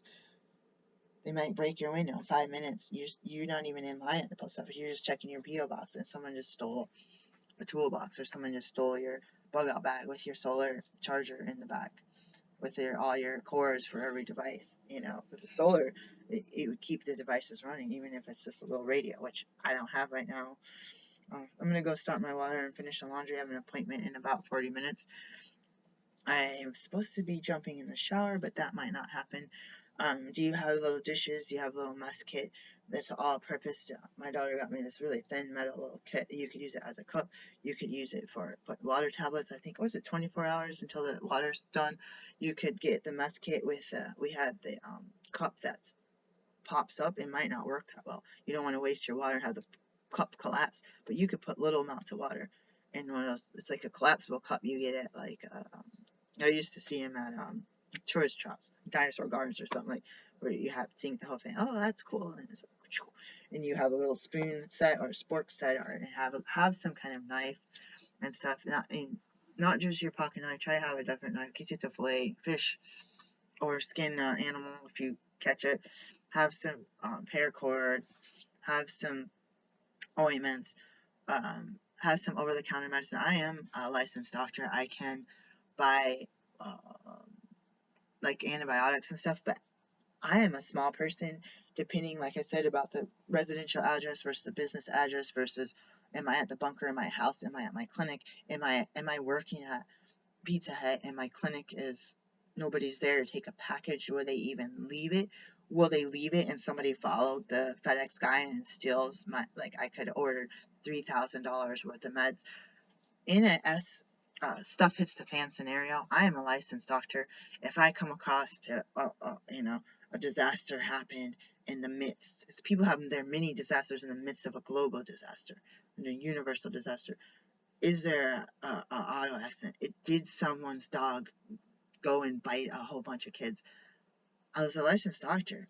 They might break your window in 5 minutes. You're not even in line at the post office. You're just checking your P.O. box, and someone just stole a toolbox, or someone just stole your bug out bag with your solar charger in the back, with all your cords for every device. With the solar, it would keep the devices running, even if it's just a little radio, which I don't have right now. I'm gonna go start my water and finish the laundry. I have an appointment in about 40 minutes. I'm supposed to be jumping in the shower, but that might not happen. Do you have little dishes? Do you have a little mess kit that's all purpose? My daughter got me this really thin metal little kit. You could use it as a cup. You could use it for water tablets. I think, was it 24 hours until the water's done? You could get the mess kit with, we had the cup that pops up. It might not work that well. You don't want to waste your water and have the cup collapse, but you could put little amounts of water in one of those. It's like a collapsible cup you get at I used to see them at tourist traps, dinosaur gardens or something, like where you have seeing the whole thing. Oh, that's cool. And it's like, and you have a little spoon set or a spork set, or have some kind of knife and stuff. Not just your pocket knife. Try to have a different knife in case you have to fillet fish or skin animal if you catch it. Have some paracord. Have some ointments. Have some over-the-counter medicine. I am a licensed doctor. I can buy like antibiotics and stuff, but I am a small person, depending, like I said, about the residential address versus the business address versus, am I at the bunker in my house? Am I at my clinic? Am I working at Pizza Hut and my clinic is nobody's there to take a package? Will they even leave it? Will they leave it and somebody followed the FedEx guy and steals my, like, I could order $3,000 worth of meds in a stuff hits the fan scenario? I am a licensed doctor. If I come across a disaster happened in the midst, people have their mini disasters in the midst of a global disaster, a universal disaster. Is there a auto accident? Did someone's dog go and bite a whole bunch of kids? As a licensed doctor,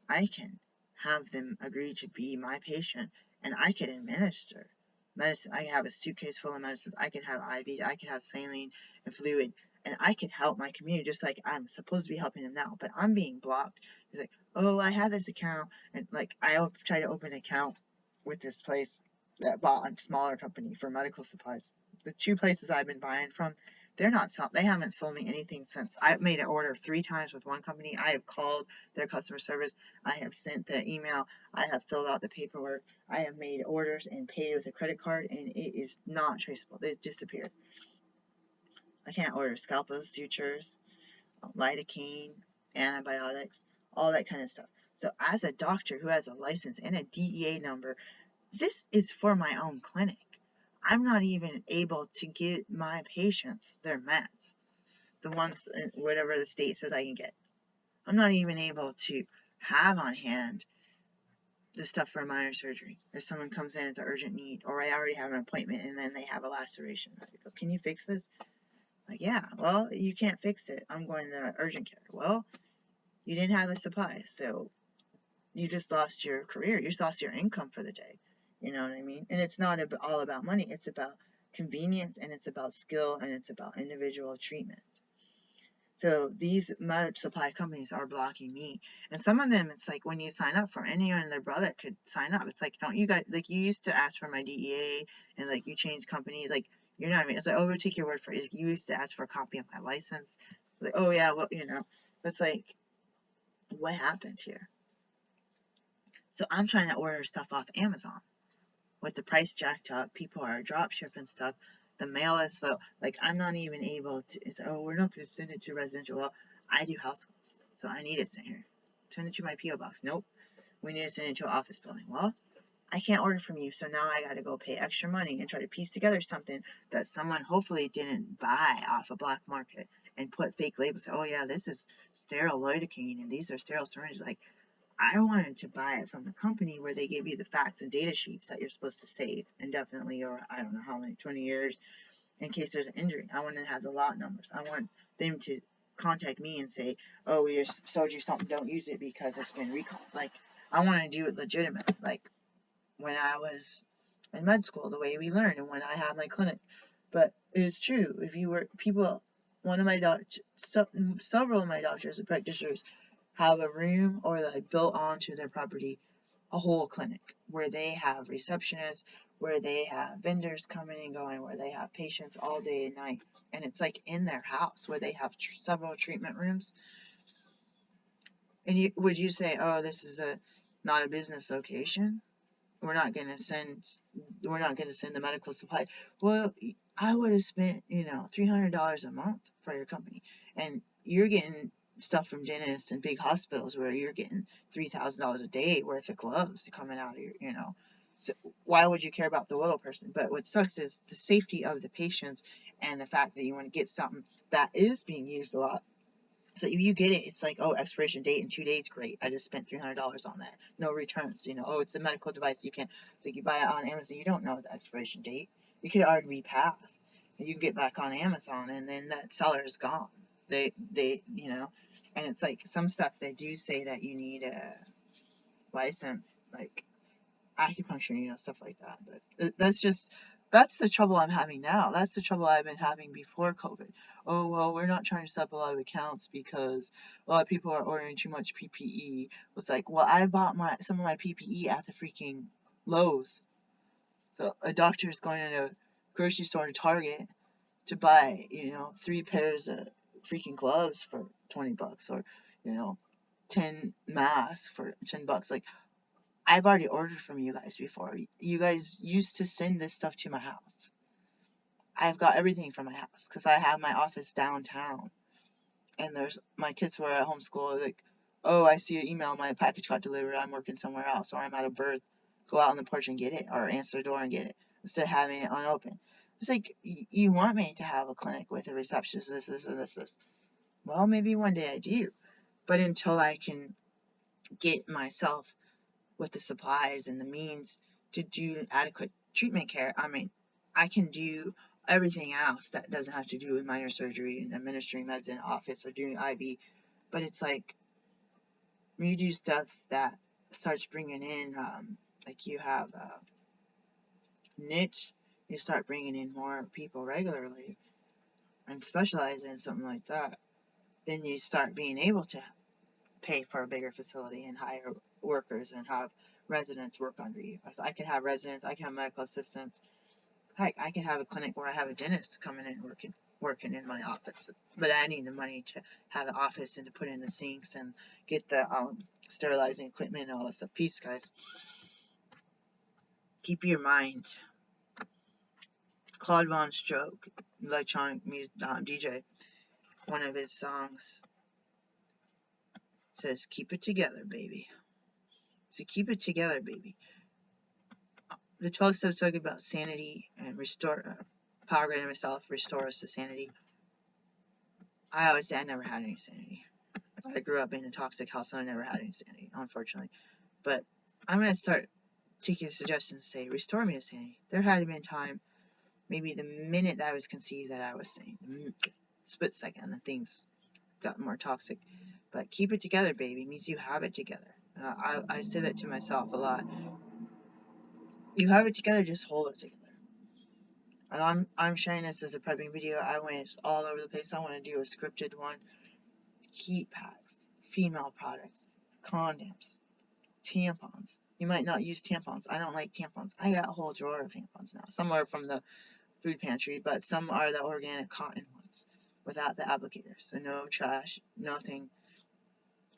I can have them agree to be my patient, and I can administer medicine. I have a suitcase full of medicines. I can have IVs. I can have saline and fluid, and I can help my community just like I'm supposed to be helping them now. But I'm being blocked. It's like, oh, I have this account, and like I try to open an account with this place that bought a smaller company for medical supplies. The two places I've been buying from, they haven't sold me anything since. I've made an order 3 times with one company. I have called their customer service. I have sent the email. I have filled out the paperwork. I have made orders and paid with a credit card, and it is not traceable. It disappeared. I can't order scalpels, sutures, lidocaine, antibiotics, all that kind of stuff. So as a doctor who has a license and a DEA number, this is for my own clinic. I'm not even able to get my patients their meds, the ones, whatever the state says I can get. I'm not even able to have on hand the stuff for minor surgery. If someone comes in at the urgent need, or I already have an appointment and then they have a laceration, I go, can you fix this? Like, yeah, well, you can't fix it. I'm going to urgent care. Well, you didn't have the supplies, so you just lost your career. You just lost your income for the day. You know what I mean? And it's not all about money. It's about convenience, and it's about skill, and it's about individual treatment. So these medical supply companies are blocking me. And some of them, it's like when you sign up for, anyone and their brother could sign up. It's like, don't you guys, like, you used to ask for my DEA, and like you changed companies. Like, you're not even, it's like, oh, we'll take your word for it. You used to ask for a copy of my license. Like, oh yeah, well, it's like, what happened here? So I'm trying to order stuff off Amazon. With the price jacked up, people are drop shipping stuff. The mail is slow. Like, I'm not even able to. It's, oh, we're not going to send it to residential. Well, I do house calls, so I need it sent here. Send it to my P.O. box. Nope. We need to send it to an office building. Well, I can't order from you, so now I got to go pay extra money and try to piece together something that someone hopefully didn't buy off a black market and put fake labels. Say, oh yeah, this is sterile lidocaine and these are sterile syringes. Like, I wanted to buy it from the company where they give you the facts and data sheets that you're supposed to save indefinitely, or I don't know how many, 20 years, in case there's an injury. I wanted to have the lot numbers. I want them to contact me and say, oh, we just sold you something, don't use it because it's been recalled. Like, I want to do it legitimate, like when I was in med school, the way we learned, and when I had my clinic. But it is true, if you were, people, one of my doctors, several of my doctors and practitioners have a room or like built onto their property a whole clinic where they have receptionists, where they have vendors coming and going, where they have patients all day and night, and it's like in their house where they have several treatment rooms. And would you say, oh, this is not a business location? We're not going to send the medical supply. Well, I would have spent, $300 a month for your company, and you're getting stuff from dentists and big hospitals where you're getting $3,000 a day worth of gloves coming out of your. So why would you care about the little person? But what sucks is the safety of the patients and the fact that you want to get something that is being used a lot. So if you get it, it's like, oh, expiration date in 2 days, great. I just spent $300 on that. No returns. Oh, it's a medical device. You can't. So you buy it on Amazon. You don't know the expiration date. You could already be passed. And you get back on Amazon, and then that seller is gone. And it's like some stuff they do say that you need a license, like acupuncture, stuff like that. But that's the trouble I'm having now. That's the trouble I've been having before COVID. Oh, well, we're not trying to set up a lot of accounts because a lot of people are ordering too much PPE. It's like, well, I bought some of my PPE at the freaking Lowe's. So a doctor is going to a grocery store to Target to buy, 3 pairs of freaking gloves for $20 or, 10 masks for $10. Like, I've already ordered from you guys before. You guys used to send this stuff to my house. I've got everything from my house because I have my office downtown. And my kids were at homeschool. Like, oh, I see an email, my package got delivered. I'm working somewhere else, or I'm at a birth. Go out on the porch and get it, or answer the door and get it instead of having it unopened. It's like you want me to have a clinic with a receptionist, this. Well, maybe one day I do, but until I can get myself with the supplies and the means to do adequate treatment care, I can do everything else that doesn't have to do with minor surgery and administering meds in office or doing IV. But it's like when you do stuff that starts bringing in, like you have a niche, you start bringing in more people regularly and specialize in something like that, then you start being able to pay for a bigger facility and hire workers and have residents work under you. So I can have residents, I can have medical assistants. Heck, I can have a clinic where I have a dentist coming in working in my office. But I need the money to have the office and to put in the sinks and get the sterilizing equipment and all that stuff. Peace, guys. Keep your mind. Claude Von Stroke, electronic music DJ, one of his songs says, "Keep it together, baby." So keep it together, baby. The 12 steps talk about sanity and restore power grid myself, restore us to sanity. I always say I never had any sanity. I grew up in a toxic house, so I never had any sanity, unfortunately. But I'm going to start taking suggestions to say, restore me to sanity. There had been time, maybe the minute that I was conceived, that I was sane. The split second, the things got more toxic. But keep it together, baby, means you have it together. I say that to myself a lot. You have it together, just hold it together. And I'm sharing this as a prepping video. I went all over the place. I want to do a scripted one. Heat packs, female products, condoms, tampons. You might not use tampons. I don't like tampons. I got a whole drawer of tampons now. Some are from the food pantry, but some are the organic cotton ones without the applicator. So no trash, nothing.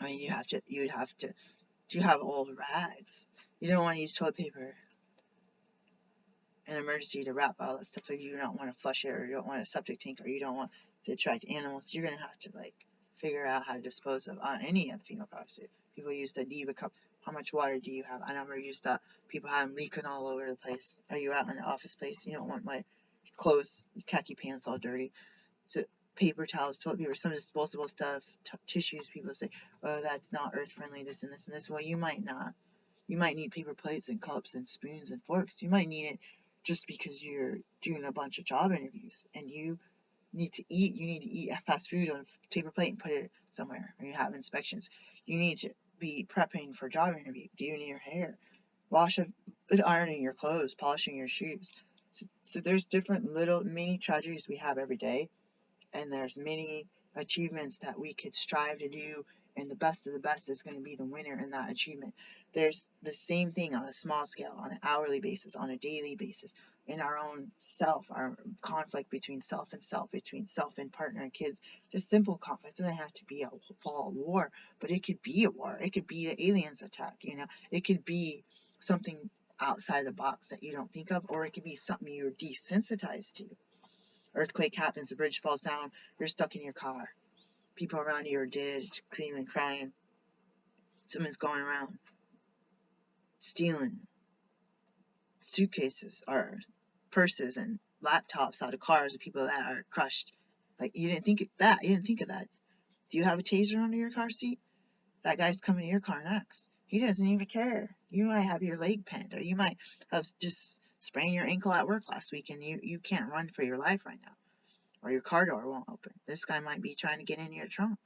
You would have to have old rags. You don't want to use toilet paper an emergency to wrap all that stuff. If you don't want to flush it, or you don't want a septic tank, or you don't want to attract animals, you're gonna have to figure out how to dispose of any of the female products. People use the Diva cup. How much water do you have? I never used that. People have them leaking all over the place. Are you out in the office place? You don't want my clothes, khaki pants all dirty. So paper towels, toilet paper, some disposable stuff, tissues. People say, oh, that's not earth friendly. This and this and this. Well, you might not. You might need paper plates and cups and spoons and forks. You might need it just because you're doing a bunch of job interviews and you need to eat. You need to eat fast food on a paper plate and put it somewhere. Or you have inspections. You need to be prepping for a job interview, doing your hair, ironing your clothes, polishing your shoes. So there's different little mini tragedies we have every day, and there's many achievements that we could strive to do and the best of the best is going to be the winner in that achievement. There's the same thing on a small scale, on an hourly basis, on a daily basis, in our own self, our conflict between self and self, between self and partner and kids. Just simple conflict. It doesn't have to be a full war, but it could be a war. It could be the aliens attack, It could be something outside the box that you don't think of, or it could be something you're desensitized to. Earthquake happens, the bridge falls down, you're stuck in your car. People around you are dead, screaming, crying. Someone's going around stealing suitcases or purses and laptops out of cars of people that are crushed. Like, you didn't think of that. You didn't think of that. Do you have a taser under your car seat? That guy's coming to your car next. He doesn't even care. You might have your leg pinned, or you might have just sprained your ankle at work last week and you can't run for your life right now. Or your car door won't open. This guy might be trying to get into your trunk,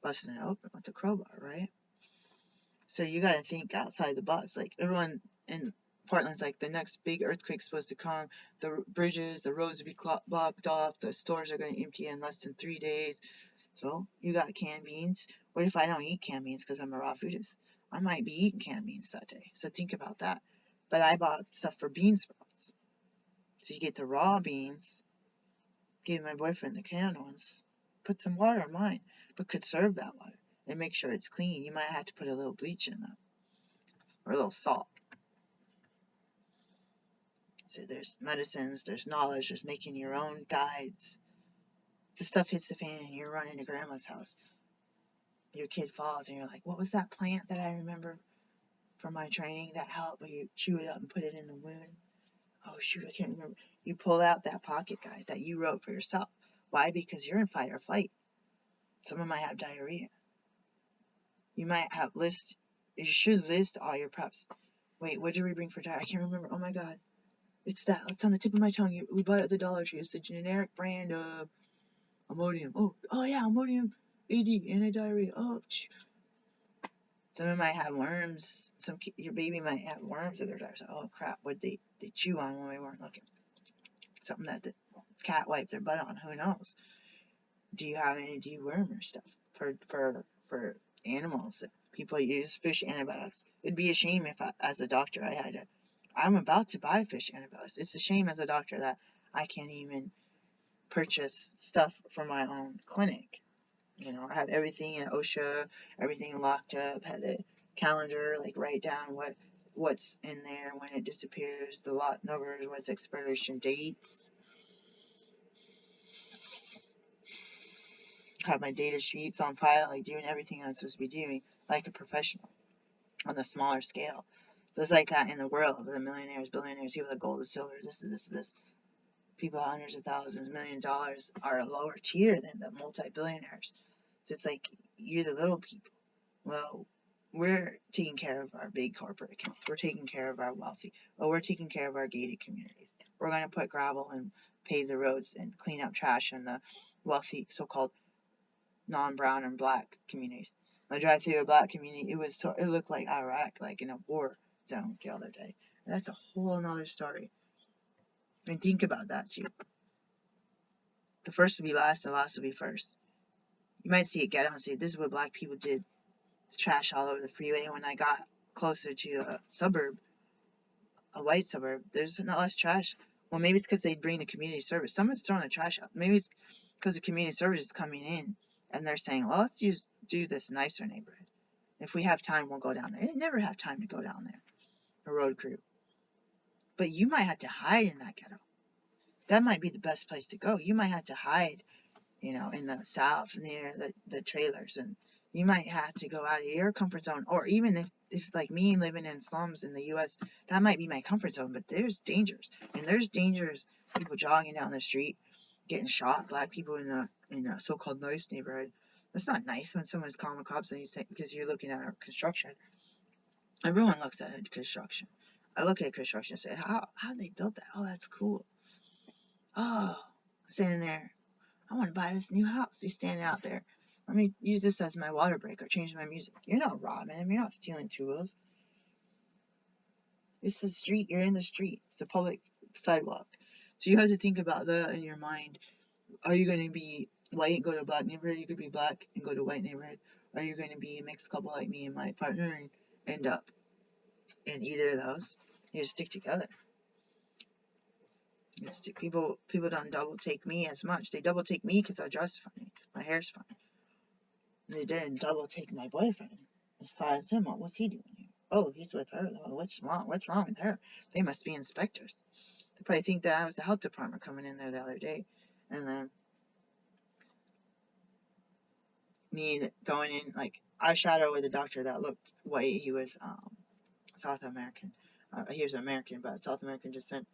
busting it open with a crowbar, right? So you got to think outside the box. Like, everyone in Portland's like, the next big earthquake's supposed to come. The bridges, the roads will be blocked off. The stores are going to empty in less than 3 days. So you got canned beans. What if I don't eat canned beans because I'm a raw foodist? I might be eating canned beans that day. So think about that. But I bought stuff for bean sprouts. So you get the raw beans. Gave my boyfriend the canned ones. Put some water in mine, but conserve that water and make sure it's clean. You might have to put a little bleach in that, or a little salt. So there's medicines, there's knowledge, there's making your own guides. The stuff hits the fan and you're running to grandma's house. Your kid falls and you're like, what was that plant that I remember from my training that helped? Or you chew it up and put it in the wound. Oh shoot, I can't remember. You pull out that pocket guide that you wrote for yourself. Why? Because you're in fight or flight. Someone might have diarrhea. You might have you should list all your preps. Wait, what did we bring for diarrhea? I can't remember. Oh my god. It's on the tip of my tongue. We bought it at the Dollar Tree. It's the generic brand of Imodium. Oh yeah, Imodium AD, anti-diarrhea. Someone might have worms. Your baby might have worms in their diarrhea. Oh crap, what they chew on when we weren't looking. Something that the cat wiped their butt on. Who knows? Do you have any dewormer stuff for animals? People use fish antibiotics. It'd be a shame if, as a doctor, I'm about to buy fish antibiotics. It's a shame as a doctor that I can't even purchase stuff for my own clinic. I have everything in OSHA, everything locked up, had the calendar, like write down what's in there, when it disappears, the lot numbers, what's expiration dates. Have my data sheets on file, like doing everything I'm supposed to be doing, like a professional, on a smaller scale. So it's like that in the world, the millionaires, billionaires, people with gold and silver, this. People hundreds of thousands, $1 million are a lower tier than the multi-billionaires. So it's like, you're the little people. Well, we're taking care of our big corporate accounts. We're taking care of our wealthy. Well, we're taking care of our gated communities. We're going to put gravel and pave the roads and clean up trash in the wealthy, so-called non-brown and black communities. I drive through a black community. It looked like Iraq, like in a war zone the other day. And that's a whole nother story. And think about that too. The first will be last, the last will be first. You might see it get out and say, this is what black people did. It's trash all over the freeway. When I got closer to a suburb, a white suburb, there's not less trash. Well, maybe it's because they bring the community service. Someone's throwing the trash out. Maybe it's because the community service is coming in and they're saying, well, let's do this nicer neighborhood. If we have time, we'll go down there. They never have time to go down there, a road crew. But you might have to hide in that ghetto. That might be the best place to go. You might have to hide, in the south near the trailers. And you might have to go out of your comfort zone. Or even if like me living in slums in the U.S., that might be my comfort zone. But there's dangers. And there's dangers. People jogging down the street, getting shot. Black people in a so-called nice neighborhood. That's not nice when someone's calling the cops and you say, because you're looking at our construction. Everyone looks at construction. I look at construction and say, how they built that? Oh, that's cool. Oh, standing there. I want to buy this new house. You're standing out there. Let me use this as my water break or change my music. You're not robbing him. You're not stealing tools. It's the street. You're in the street. It's a public sidewalk. So you have to think about that in your mind. Are you going to be white and go to a black neighborhood? You could be black and go to a white neighborhood. Are you going to be a mixed couple like me and my partner and end up in either of those? You just stick together. People don't double take me as much. They double take me because I dress funny, my hair's funny. They didn't double take my boyfriend. Besides him, what's he doing here? Oh, he's with her. What's wrong? What's wrong with her? They must be inspectors. They probably think that I was the health department coming in there the other day, and then me going in like eyeshadow with a doctor that looked white. He was South American. He was American, but South American descent.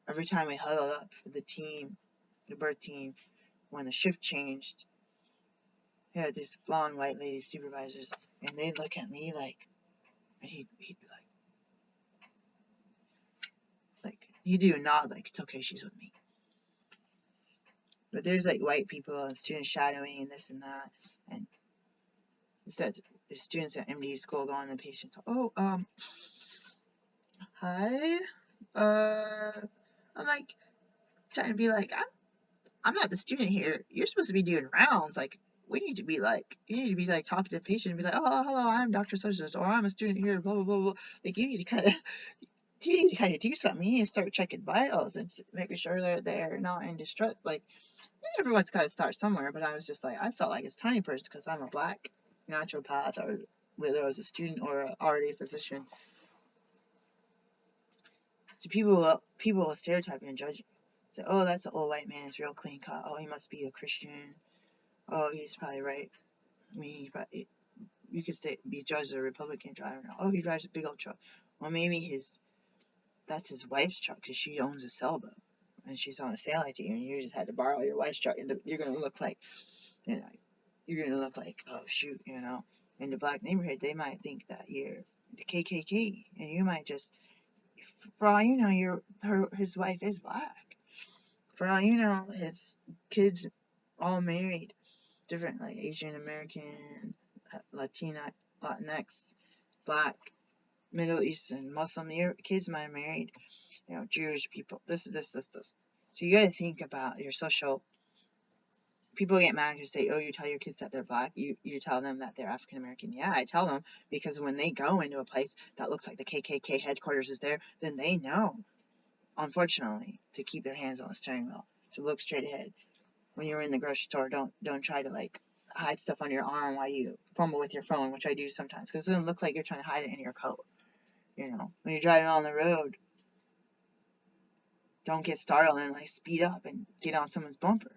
Every time we huddled up, the team, the birth team, when the shift changed, he had these blonde white lady supervisors, and they'd look at me like, and he'd be like he'd do a nod like it's okay, she's with me. But there's like white people and student shadowing and this and that, and instead the students at MD school going and the patients, hi, I'm like trying to be like I'm not the student here. You're supposed to be doing rounds. Like, you need to be like talking to the patient and be like, oh, hello, I'm Dr. Such or I'm a student here, blah, blah, blah, blah. Like, you need to kind of do something. You need to start checking vitals and making sure they're not in distress. Like, everyone's got to start somewhere, but I was just like, I felt like it's tiny person because I'm a black naturopath, or whether I was a student or already a physician. So people will stereotype and judge you. Say, oh, that's an old white man. It's real clean cut. Oh, he must be a Christian. Oh, he's probably right. I mean, you could say be judged as a Republican driver. Oh, he drives a big old truck. Well, maybe that's his wife's truck because she owns a sailboat and she's on a sailing team, and you just had to borrow your wife's truck, and you're gonna look like, oh shoot, in the black neighborhood they might think that you're the KKK, and you might just, for all you know, his wife is black. For all you know, his kids all married different, like Asian American, Latinx, Black, Middle Eastern, Muslim. Your kids might have married, Jewish people. This. So you got to think about your social. People get mad and say, "Oh, you tell your kids that they're black. You tell them that they're African American." Yeah, I tell them because when they go into a place that looks like the KKK headquarters is there, then they know, unfortunately, to keep their hands on the steering wheel, to look straight ahead. When you're in the grocery store, don't try to like hide stuff on your arm while you fumble with your phone, which I do sometimes, because it doesn't look like you're trying to hide it in your coat. When you're driving on the road, don't get startled and like speed up and get on someone's bumper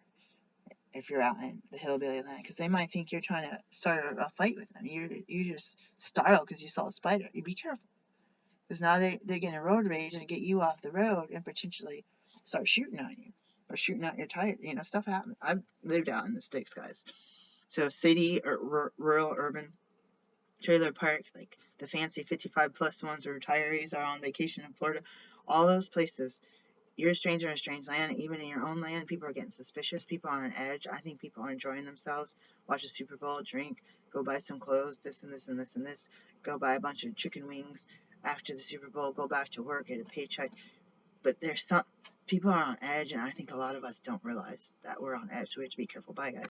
if you're out in the hillbilly land, because they might think you're trying to start a fight with them. You just startled because you saw a spider. You be careful, because now they're getting a road rage and get you off the road and potentially start shooting on you or shooting out your tire. Stuff happens. I've lived out in the sticks, guys. So city or rural, urban, trailer park, like the fancy 55 plus ones, or retirees are on vacation in Florida, all those places, you're a stranger in a strange land. Even in your own land, people are getting suspicious. People are on edge. I think people are enjoying themselves. Watch a Super Bowl, drink, go buy some clothes, this and this and this and this. Go buy a bunch of chicken wings after the Super Bowl, go back to work, get a paycheck. But people are on edge, and I think a lot of us don't realize that we're on edge, so we have to be careful. Bye, guys.